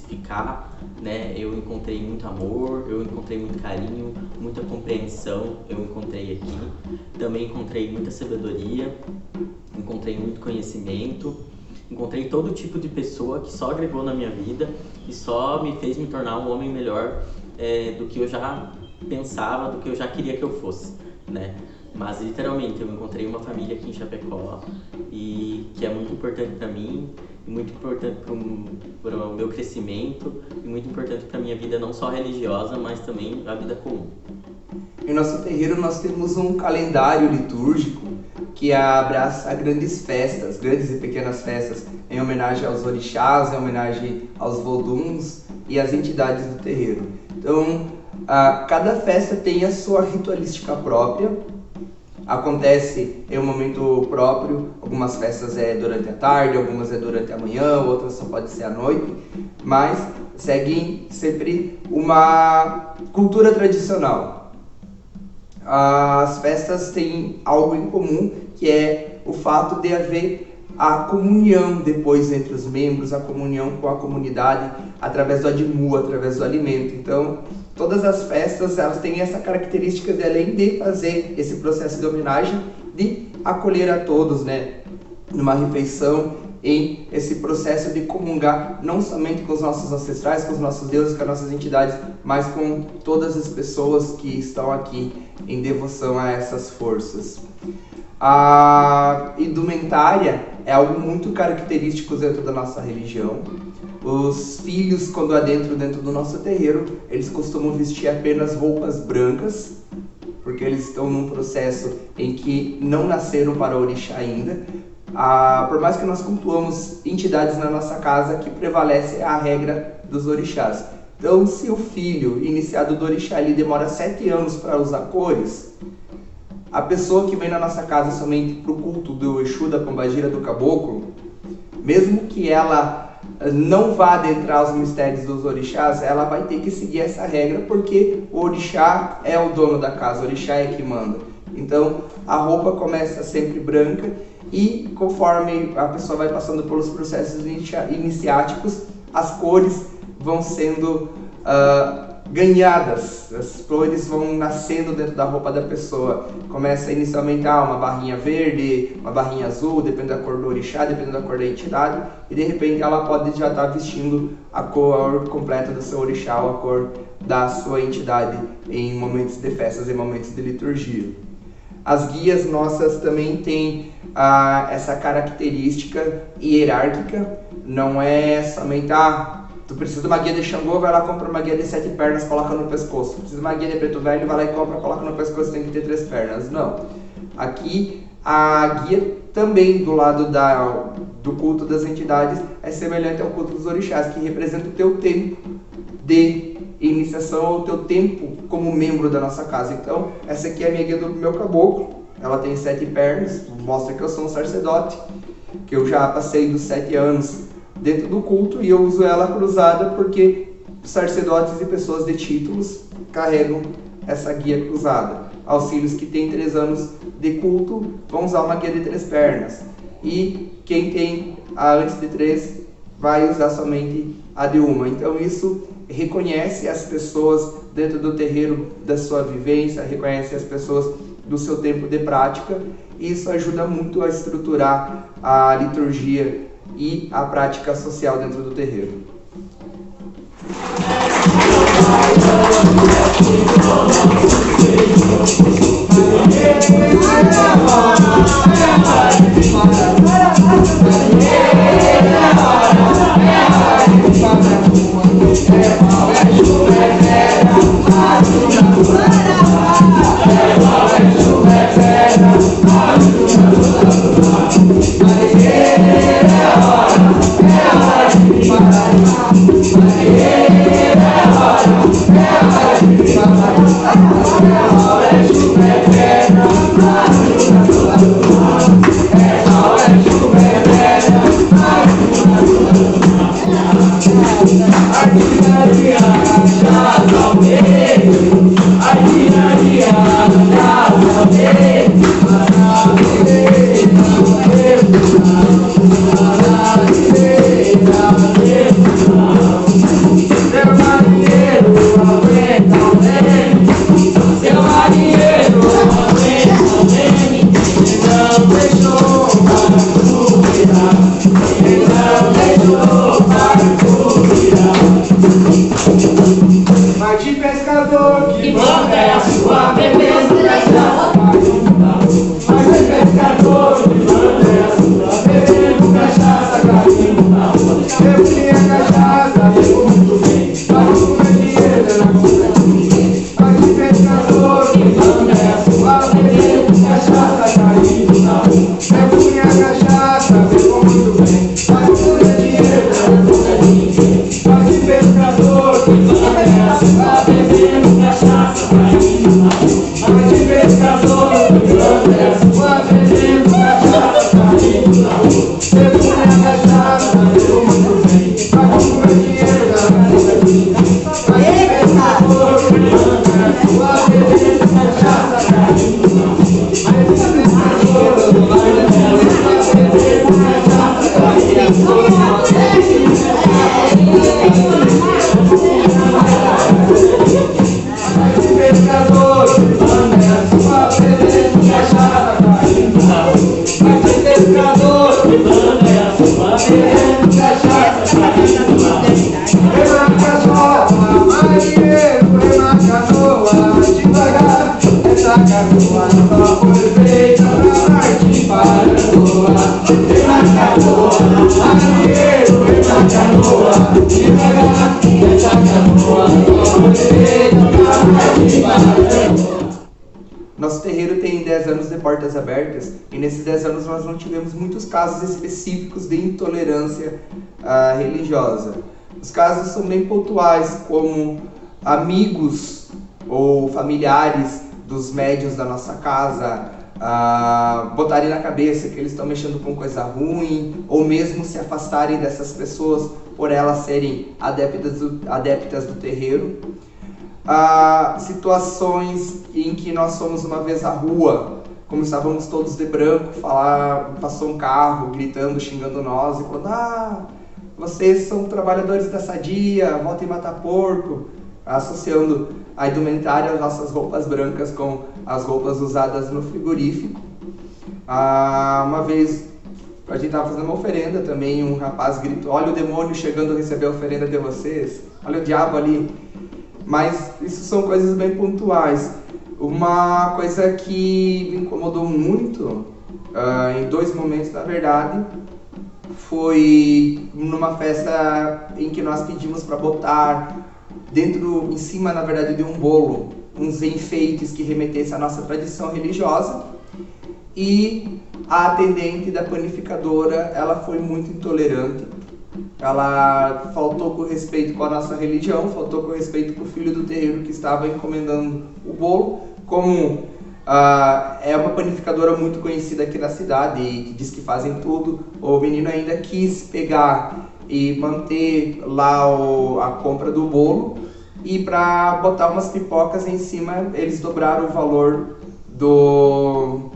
ficar, né? Eu encontrei muito amor, eu encontrei muito carinho, muita compreensão, eu encontrei aqui. Também encontrei muita sabedoria, encontrei muito conhecimento, encontrei todo tipo de pessoa que só agregou na minha vida e só me fez me tornar um homem melhor do que eu já pensava, do que eu já queria que eu fosse, né? Mas literalmente eu encontrei uma família aqui em Chapecó e que é muito importante para mim, e muito importante para o meu crescimento e muito importante para a minha vida não só religiosa, mas também a vida comum. Em nosso terreiro nós temos um calendário litúrgico que abraça grandes festas, grandes e pequenas festas, em homenagem aos orixás, em homenagem aos voduns e às entidades do terreiro. Então, cada festa tem a sua ritualística própria, acontece em um momento próprio, algumas festas é durante a tarde, algumas é durante a manhã, outras só pode ser à noite, mas seguem sempre uma cultura tradicional. As festas têm algo em comum, que é o fato de haver a comunhão depois entre os membros, a comunhão com a comunidade, através do adimu, através do alimento. Então, todas as festas, elas têm essa característica de, além de fazer esse processo de homenagem, de acolher a todos, né, numa refeição, em esse processo de comungar, não somente com os nossos ancestrais, com os nossos deuses, com as nossas entidades, mas com todas as pessoas que estão aqui em devoção a essas forças. A indumentária é algo muito característico dentro da nossa religião. Os filhos, quando adentram dentro do nosso terreiro, eles costumam vestir apenas roupas brancas, porque eles estão num processo em que não nasceram para o orixá ainda. Por mais que nós cultuamos entidades na nossa casa, que prevalece a regra dos orixás. Então, se o filho iniciado do orixá ele demora 7 anos para usar cores, a pessoa que vem na nossa casa somente para o culto do Exu, da Pombagira, do Caboclo, mesmo que ela não vá adentrar os mistérios dos orixás, ela vai ter que seguir essa regra, porque o orixá é o dono da casa, o orixá é que manda. Então, a roupa começa sempre branca e conforme a pessoa vai passando pelos processos iniciáticos, as cores vão sendo ganhadas, as flores vão nascendo dentro da roupa da pessoa. Começa inicialmente uma barrinha verde, uma barrinha azul, depende da cor do orixá, depende da cor da entidade, e de repente ela pode já estar vestindo a cor completa do seu orixá ou a cor da sua entidade em momentos de festas, em momentos de liturgia. As guias nossas também têm essa característica hierárquica, não é somente tu precisa de uma guia de Xangô, vai lá, compra uma guia de 7 pernas, coloca no pescoço. Precisa de uma guia de Preto Velho, vai lá e compra, coloca no pescoço, tem que ter 3 pernas. Não. Aqui, a guia também do lado do culto das entidades é semelhante ao culto dos orixás, que representa o teu tempo de iniciação, ou o teu tempo como membro da nossa casa. Então, essa aqui é a minha guia do meu caboclo. Ela tem 7 pernas, mostra que eu sou um sacerdote, que eu já passei dos 7 anos dentro do culto, e eu uso ela cruzada porque sacerdotes e pessoas de títulos carregam essa guia cruzada. Auxílios que têm 3 anos de culto vão usar uma guia de 3 pernas, e quem tem a antes de 3 vai usar somente a de uma. Então isso reconhece as pessoas dentro do terreiro da sua vivência, reconhece as pessoas do seu tempo de prática, e isso ajuda muito a estruturar a liturgia e a prática social dentro do terreiro. na rua. Bebo minha cachaça, bebo muito bem. Pago com meu dinheiro, na compra de ninguém. Mas de pescador, que manda é a sua. Bebo cachaça, caindo na rua. Bebo minha cachaça, bebo muito bem. Pago com meu dinheiro, na compra de ninguém. Mas de pescador, que manda é a sua. Bebendo cachaça, caindo na rua. Mas de pescador, que manda é a sua. Bebendo cachaça, caindo na rua. Bebo minha cachaça, bebo muito bem. Pago com meu dinheiro, na compra de ninguém. Mas de pescador, que manda é a sua. Bebendo cachaça, caindo na rua. Mas de pescador, que manda é a sua. Bebendo cachaça, caindo na rua. Pescador, manda a sua bebendo cachaça caindo na rua. Mas tem pescador, manda a sua bebendo cachaça caindo na rua. Rema canoa, marinheiro, rema canoa, devagar. Essa canoa só foi feita pra partir para Angola. Rema canoa, marinheiro, rema canoa, devagar. Essa canoa só foi feita pra partir para Angola. Nosso terreiro tem 10 anos de portas abertas e nesses 10 anos nós não tivemos muitos casos específicos de intolerância religiosa. Os casos são bem pontuais, como amigos ou familiares dos médiuns da nossa casa botarem na cabeça que eles estão mexendo com coisa ruim, ou mesmo se afastarem dessas pessoas por elas serem adeptas do terreiro. Situações em que nós fomos uma vez à rua, como estávamos todos de branco, passou um carro gritando, xingando nós e falando: vocês são trabalhadores da Sadia, voltem matar porco, associando a indumentária às nossas roupas brancas com as roupas usadas no frigorífico. Uma vez a gente estava fazendo uma oferenda também, um rapaz gritou: olha o demônio chegando a receber a oferenda de vocês, olha o diabo ali. Mas isso são coisas bem pontuais. Uma coisa que me incomodou muito, em 2 momentos na verdade, foi numa festa em que nós pedimos para botar em cima na verdade de um bolo, uns enfeites que remetessem à nossa tradição religiosa, e a atendente da panificadora, ela foi muito intolerante. Ela faltou com respeito com a nossa religião, faltou com respeito com o filho do terreiro que estava encomendando o bolo. Como é uma panificadora muito conhecida aqui na cidade e que diz que fazem tudo, o menino ainda quis pegar e manter lá a compra do bolo, e para botar umas pipocas em cima, eles dobraram o valor do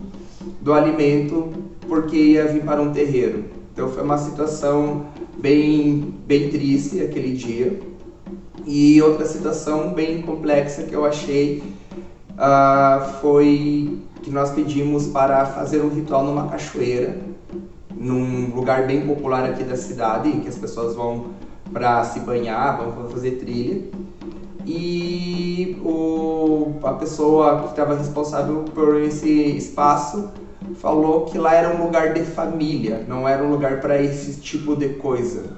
alimento porque ia vir para um terreiro. Então foi uma situação bem triste aquele dia. E outra situação bem complexa que eu achei foi que nós pedimos para fazer um ritual numa cachoeira, num lugar bem popular aqui da cidade, que as pessoas vão para se banhar, vão fazer trilha. E a pessoa que estava responsável por esse espaço falou que lá era um lugar de família, não era um lugar para esse tipo de coisa.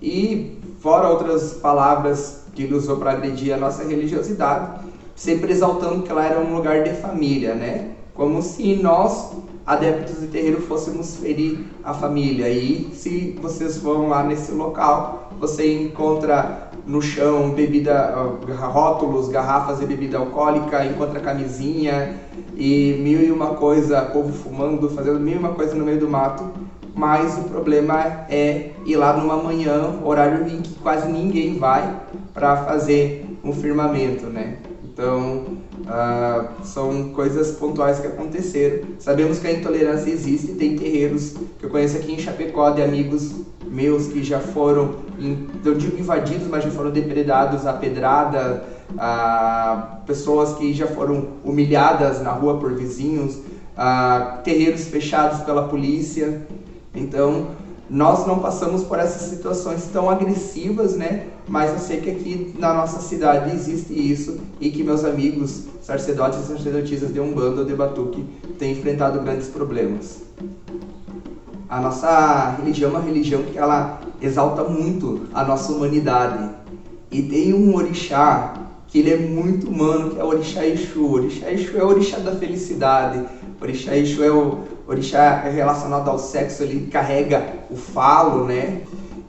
E fora outras palavras que ele usou para agredir a nossa religiosidade, sempre exaltando que lá era um lugar de família, né? Como se nós, adeptos de terreiro, fôssemos ferir a família. E se vocês vão lá nesse local, você encontra no chão rótulos, garrafas de bebida alcoólica, encontra camisinha e mil e uma coisa, povo fumando, fazendo mil e uma coisa no meio do mato. Mas o problema é ir lá numa manhã, horário em que quase ninguém vai, para fazer um firmamento, né? Então, são coisas pontuais que aconteceram. Sabemos que a intolerância existe, tem terreiros que eu conheço aqui em Chapecó de amigos meus que já foram, eu digo invadidos, mas já foram depredados a pedrada, pessoas que já foram humilhadas na rua por vizinhos, terreiros fechados pela polícia. Então, nós não passamos por essas situações tão agressivas, né? Mas eu sei que aqui na nossa cidade existe isso e que meus amigos sacerdotes e sacerdotisas de Umbanda ou de Batuque têm enfrentado grandes problemas. A nossa religião é uma religião que ela exalta muito a nossa humanidade. E tem um orixá que ele é muito humano, que é o orixá Exu. O orixá Exu é o orixá da felicidade. O orixá Exu é o orixá relacionado ao sexo, ele carrega o falo, né?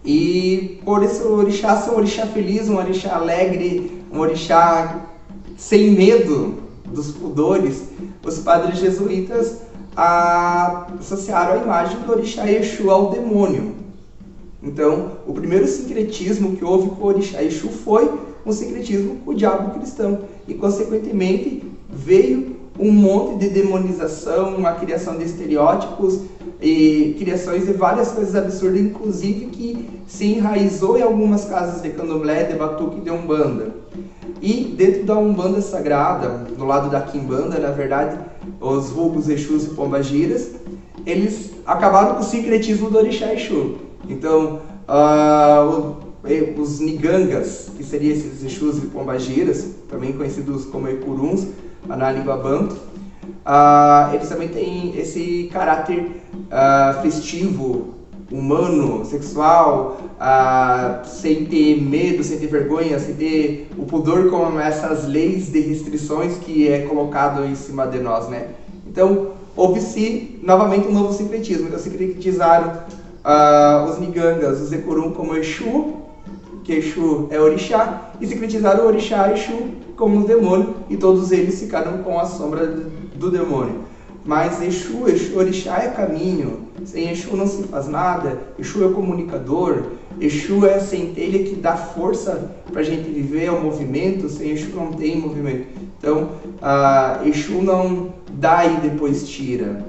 E por esse orixá ser um orixá feliz, um orixá alegre, um orixá sem medo dos pudores, os padres jesuítas associaram a imagem do orixá Exu ao demônio. Então, o primeiro sincretismo que houve com o orixá Exu foi um sincretismo com o diabo cristão. E, consequentemente, veio um monte de demonização, a criação de estereótipos e criações de várias coisas absurdas, inclusive que se enraizou em algumas casas de candomblé, de batuque e de umbanda. E dentro da umbanda sagrada, do lado da quimbanda, na verdade, os vulgos Exus e Pombagiras, eles acabaram com o sincretismo do orixá Exu. Então, os nigangas, que seriam esses Exus e Pombagiras, também conhecidos como Ecuruns, na língua banto, eles também têm esse caráter festivo, humano, sexual, sem ter medo, sem ter vergonha, sem ter o pudor como essas leis de restrições que é colocado em cima de nós, né? Então, houve-se novamente um novo sincretismo. Então, sincretizaram os nigangas, os Ekurum como Exu, que Exu é orixá, e sincretizaram o orixá Exu como um demônio, e todos eles ficaram com a sombra do demônio. Mas Exu, orixá é caminho, sem Exu não se faz nada, Exu é o comunicador, Exu é a centelha que dá força para a gente viver, é o movimento, sem Exu não tem movimento. Então, Exu não dá e depois tira.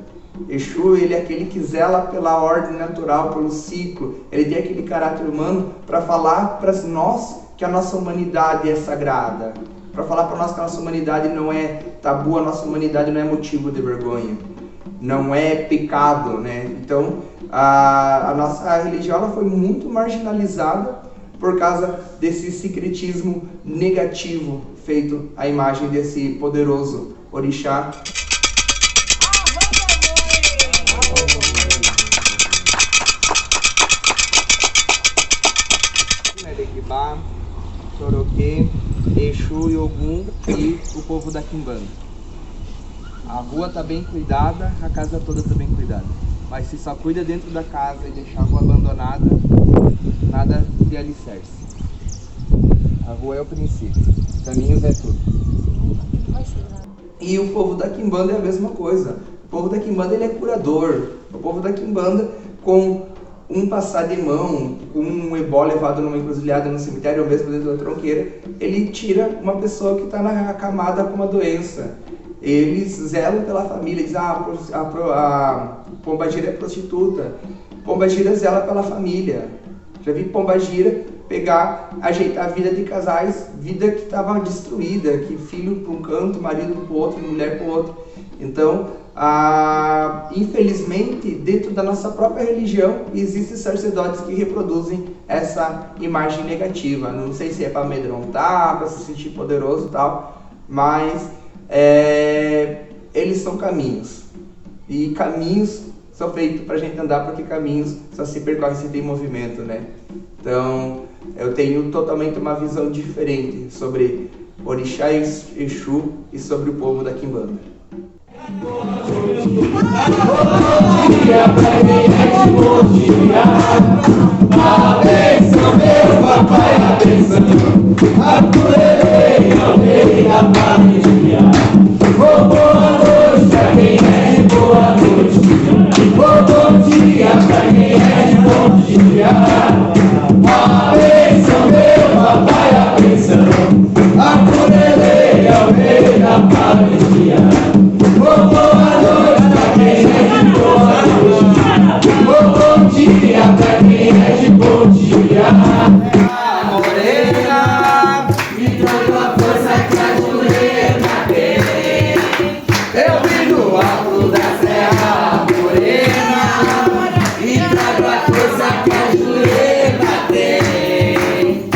Exu, ele é aquele que zela pela ordem natural, pelo ciclo, ele tem aquele caráter humano para falar para nós que a nossa humanidade é sagrada, para falar para nós que a nossa humanidade não é tabu, a nossa humanidade não é motivo de vergonha, não é pecado, né? Então, a nossa religião ela foi muito marginalizada por causa desse sincretismo negativo feito à imagem desse poderoso orixá. Nereguibá, Choroquê, Exu e Ogum e o povo da Quimbanda. A rua está bem cuidada, a casa toda está bem cuidada. Mas se só cuida dentro da casa e deixar a rua abandonada, nada de alicerce. A rua é o princípio, caminhos é tudo. E o povo da Quimbanda é a mesma coisa. O povo da Quimbanda ele é curador. O povo da Quimbanda, com um passar de mão, com um ebó levado numa encruzilhada no cemitério ou mesmo dentro da tronqueira, ele tira uma pessoa que está acamada com uma doença. Eles zelam pela família, dizem a Pombagira é prostituta. Pombagira zela pela família. Já vi Pombagira pegar, ajeitar a vida de casais, vida que estava destruída, que filho para um canto, marido para o outro, mulher para o outro. Então, infelizmente, dentro da nossa própria religião, existem sacerdotes que reproduzem essa imagem negativa. Não sei se é para amedrontar, para se sentir poderoso e tal, mas eles são caminhos. E caminhos são feitos para a gente andar, porque caminhos só se percorrem se tem movimento, né? Então, eu tenho totalmente uma visão diferente sobre orixá e Exu e sobre o povo da Quimbanda. Bom dia pra quem é de bom dia. Atenção, meu papai, atenção. Acolherei ao rei da família. Boa noite pra quem é de boa noite. Bom dia pra quem é de bom dia. Atenção, meu papai, atenção. Acolherei ao rei da família. Boa noite pra quem é de boa noite. Bom dia pra quem é de bom dia. Morena, me traga a força que a Jurema tem. Eu vi no alto da serra morena, me traga a força que a Jurema tem.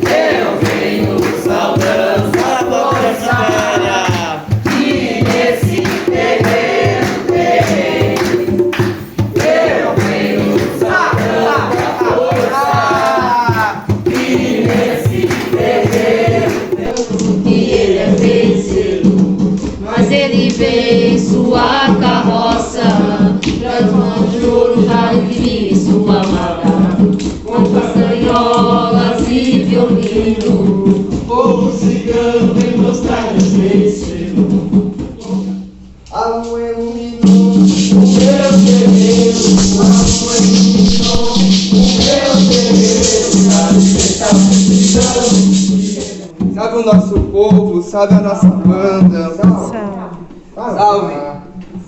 Eu venho saudando a força que nesse terreno tem. Eu venho com castanholas e violino. Povo cigano vem mostrar esquecido. A lua iluminou o meu terreiro, a lua iluminou o meu terreiro, a libertar o cigano. Salve o nosso povo, salve a nossa banda, salve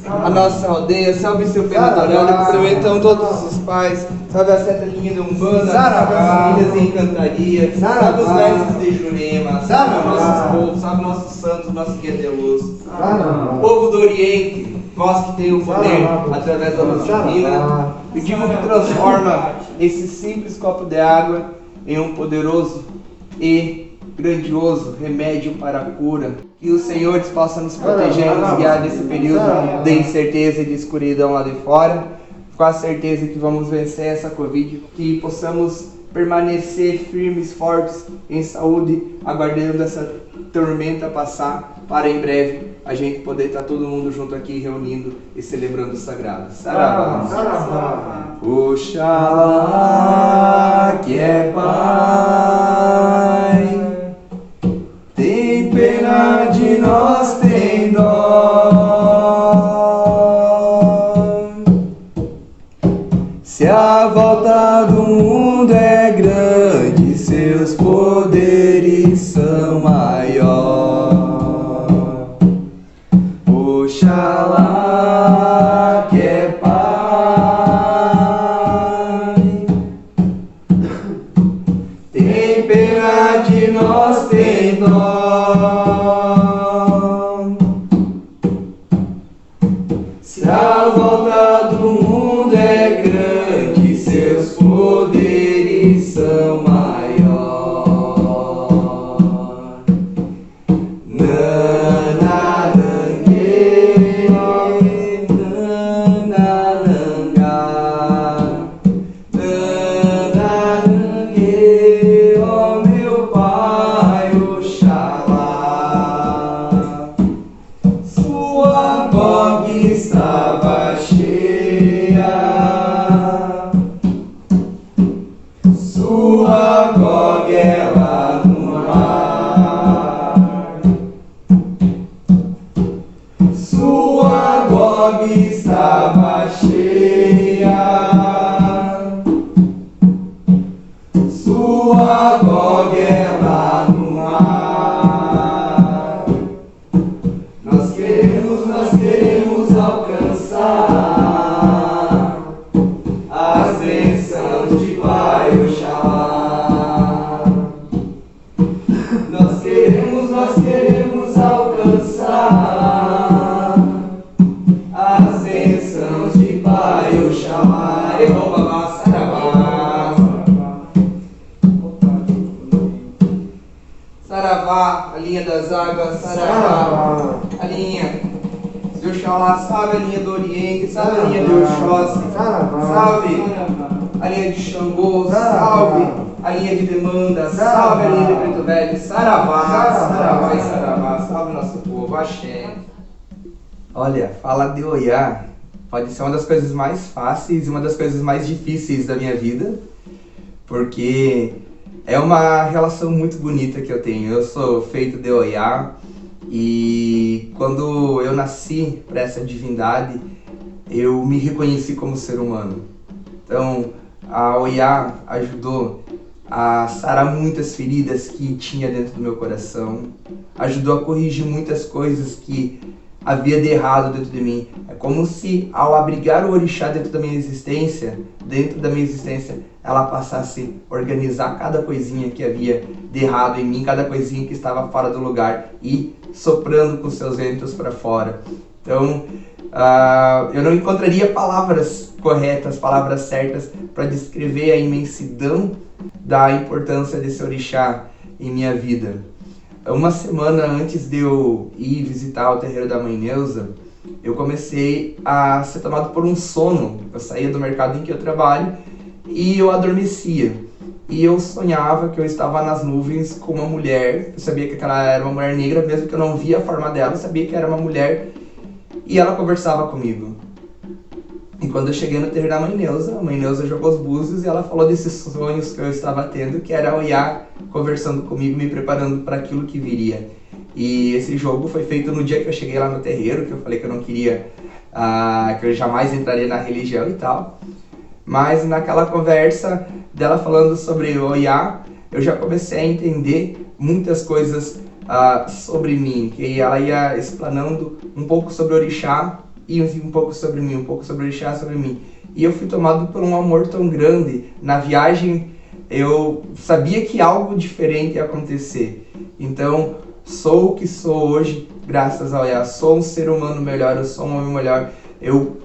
a nossa aldeia, salve seu Pedro Dourado, cumprimentamos todos os pais, salve a seta linha de Umbanda, salve as famílias em Encantaria, salve os mestres de Jurema, salve o nosso povo, salve os nossos santos, nosso guia de luz, povo do Oriente, nós que tem o poder através da luz divina, pedimos que transforma esse simples copo de água em um poderoso e grandioso remédio para a cura. Que os senhores possam nos proteger e nos guiar nesse período de incerteza e de escuridão lá de fora, com a certeza que vamos vencer essa Covid, que possamos permanecer firmes, fortes, em saúde, aguardando essa tormenta passar, para em breve a gente poder estar todo mundo junto aqui reunindo e celebrando o sagrado. Saravá. Oxalá que é Pai, tem pena de nós, tem dó. Se a volta do mundo é grande, seus poderes são maior. Oxalá que é Pai, tem pena de nós, tem dó. Se a volta do mundo é grande, seus poderes são maior. Nanangue, nanananga, nanangue, ó meu Pai, Oxalá. Sua boca estava cheia, sua goguela no mar, sua gogue estava cheia, sua goguela no mar. Nós queremos alcançar as bênçãos de Pai Oxalá. Nós queremos alcançar as bênçãos de Pai Oxalá. Eroba, saravá. Saravá, a linha das águas, saravá, a linha de Oxalá, salve a linha do Oriente, salve a linha de Oxóssi, salve a linha de Xangô, salve a linha de Demanda, salve a linha de Preto Velho, saravá, saravá e saravá, salve nosso povo, axé. Olha, falar de Oiá pode ser uma das coisas mais fáceis e uma das coisas mais difíceis da minha vida, porque é uma relação muito bonita que eu tenho. Eu sou feito de Oiá e quando eu nasci para essa divindade, eu me reconheci como ser humano. Então, a Oiá ajudou a sarar muitas feridas que tinha dentro do meu coração, ajudou a corrigir muitas coisas que havia de errado dentro de mim. É como se, ao abrigar o orixá dentro da minha existência, ela passasse a organizar cada coisinha que havia de errado em mim, cada coisinha que estava fora do lugar e soprando com seus ventos para fora. Então, eu não encontraria palavras corretas, palavras certas para descrever a imensidão da importância desse orixá em minha vida. Uma semana antes de eu ir visitar o terreiro da Mãe Neuza, eu comecei a ser tomado por um sono. Eu saía do mercado em que eu trabalho e eu adormecia. E eu sonhava que eu estava nas nuvens com uma mulher. Eu sabia que aquela era uma mulher negra, mesmo que eu não via a forma dela, eu sabia que era uma mulher. E ela conversava comigo. E quando eu cheguei no terreiro da mãe Neuza, a mãe Neuza jogou os búzios e ela falou desses sonhos que eu estava tendo, que era Oiá conversando comigo, me preparando para aquilo que viria. E esse jogo foi feito no dia que eu cheguei lá no terreiro, que eu falei que eu não queria, que eu jamais entraria na religião e tal. Mas naquela conversa dela falando sobre Oiá, eu já comecei a entender muitas coisas sobre mim, que ela ia explanando um pouco sobre o orixá e um pouco sobre mim, um pouco sobre o orixá, sobre mim. E eu fui tomado por um amor tão grande. Na viagem eu sabia que algo diferente ia acontecer. Então, sou o que sou hoje, graças a Oiá. Sou um ser humano melhor, eu sou um homem melhor. Eu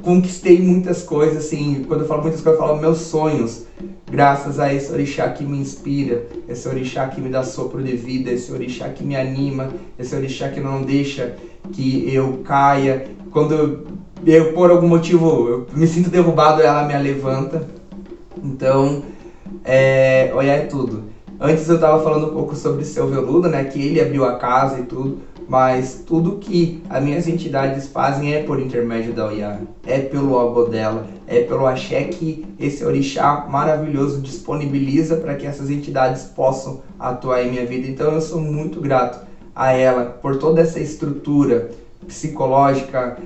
conquistei muitas coisas, assim, quando eu falo muitas coisas, eu falo meus sonhos, graças a esse orixá que me inspira, esse orixá que me dá sopro de vida, esse orixá que me anima, esse orixá que não deixa que eu caia. Quando eu por algum motivo, eu me sinto derrubado, ela me levanta. Então, Oiá é tudo. Antes eu estava falando um pouco sobre Seu Veludo, né, que ele abriu a casa e tudo, mas tudo que as minhas entidades fazem é por intermédio da Oiá, é pelo algo dela, é pelo axé que esse orixá maravilhoso disponibiliza para que essas entidades possam atuar em minha vida. Então eu sou muito grato a ela por toda essa estrutura psicológica,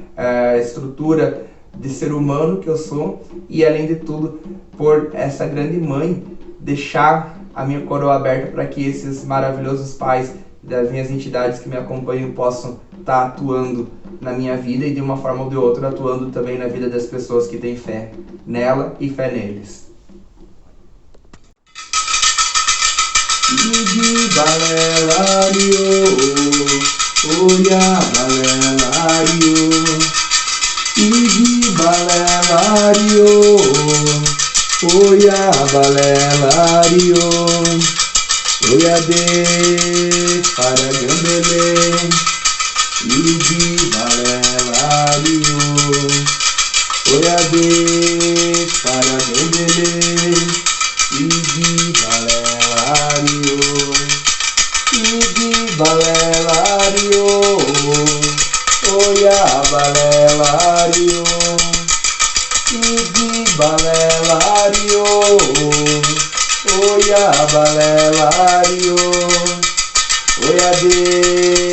estrutura de ser humano que eu sou, e além de tudo por essa grande mãe deixar a minha coroa aberta para que esses maravilhosos pais das minhas entidades que me acompanham possam estar atuando na minha vida e de uma forma ou de outra atuando também na vida das pessoas que têm fé nela e fé neles. Oiá balelario, Oiá de para Gambelê, Igi balelario, Oiá de para Gambelê, Igi balelario, Igi balelario, Oiá balelario, Igi balelario, Oiá balelario, Oiá de